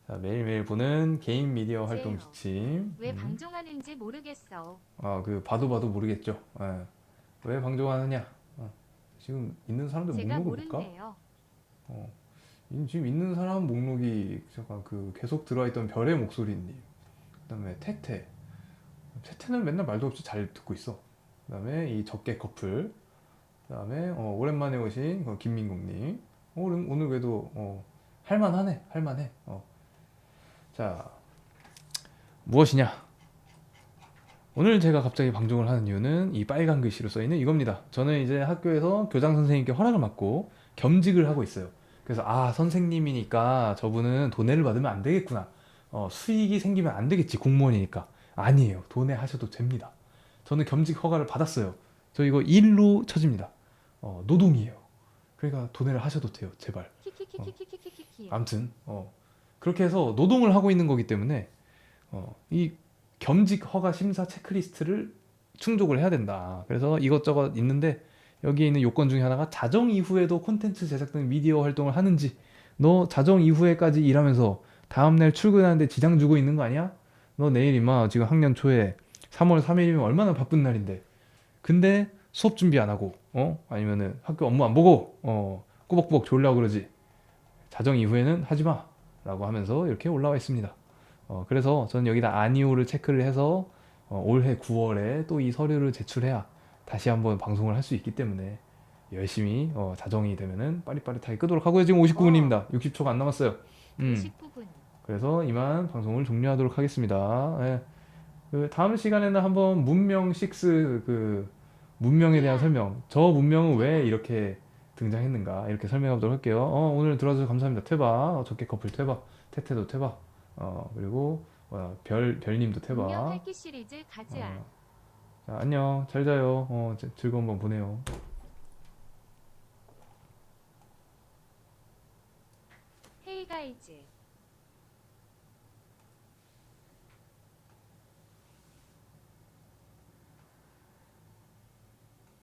자, 매일매일 보는 개인 미디어 활동 쟤요. 지침. 왜 방종하는지 모르겠어. 그 봐도 모르겠죠. 예. 왜 방종하느냐? 지금 있는 사람들 제가 목록을 볼까? 모른대요. 어, 지금 있는 사람 목록이 잠깐 그 계속 들어있던 별의 목소리님. 그다음에 태태는 맨날 말도 없이 잘 듣고 있어. 그다음에 이 적게 커플. 그다음에 오랜만에 오신 김민국님. 오늘 그래도 할만해. 자, 무엇이냐? 오늘 제가 갑자기 방종을 하는 이유는 이 빨간 글씨로 써 있는 이겁니다. 저는 이제 학교에서 교장 선생님께 허락을 받고 겸직을 하고 있어요. 그래서 선생님이니까 저분은 돈해를 받으면 안 되겠구나. 수익이 생기면 안 되겠지, 공무원이니까. 아니에요. 돈해 하셔도 됩니다. 저는 겸직 허가를 받았어요. 저 이거 일로 쳐집니다. 노동이에요. 그러니까 돈해를 하셔도 돼요. 제발. 키키키키키키키키. 아무튼 그렇게 해서 노동을 하고 있는 거기 때문에 이 겸직 허가 심사 체크리스트를 충족을 해야 된다. 그래서 이것저것 있는데 여기에 있는 요건 중에 하나가 자정 이후에도 콘텐츠 제작 등 미디어 활동을 하는지. 너 자정 이후에까지 일하면서 다음날 출근하는데 지장 주고 있는 거 아니야? 너 내일 임마 지금 학년 초에 3월 3일이면 얼마나 바쁜 날인데. 근데 수업 준비 안 하고 아니면은 학교 업무 안 보고 꾸벅꾸벅 졸려고 그러지. 자정 이후에는 하지 마 라고 하면서 이렇게 올라와 있습니다. 그래서 저는 여기다 아니오를 체크를 해서 올해 9월에 또 이 서류를 제출해야 다시 한번 방송을 할 수 있기 때문에 열심히 자정이 되면은 빠릿빠릿하게 끄도록 하고요. 지금 59분입니다. 60초가 안 남았어요. 음, 59분. 그래서 이만 방송을 종료하도록 하겠습니다. 예. 그 다음 시간에는 한번 문명 6 그 문명에 대한 설명. 저 문명은 왜 이렇게 등장했는가 이렇게 설명해 보도록 할게요. 오늘 들어줘서 감사합니다. 퇴바, 적게 커플 퇴바, 태태도 퇴바, 그리고 별님도 퇴바. 운명 할기 시리즈 가즈아. 자, 안녕, 잘 자요. 즐거운 밤 보내요. 헤이가이즈.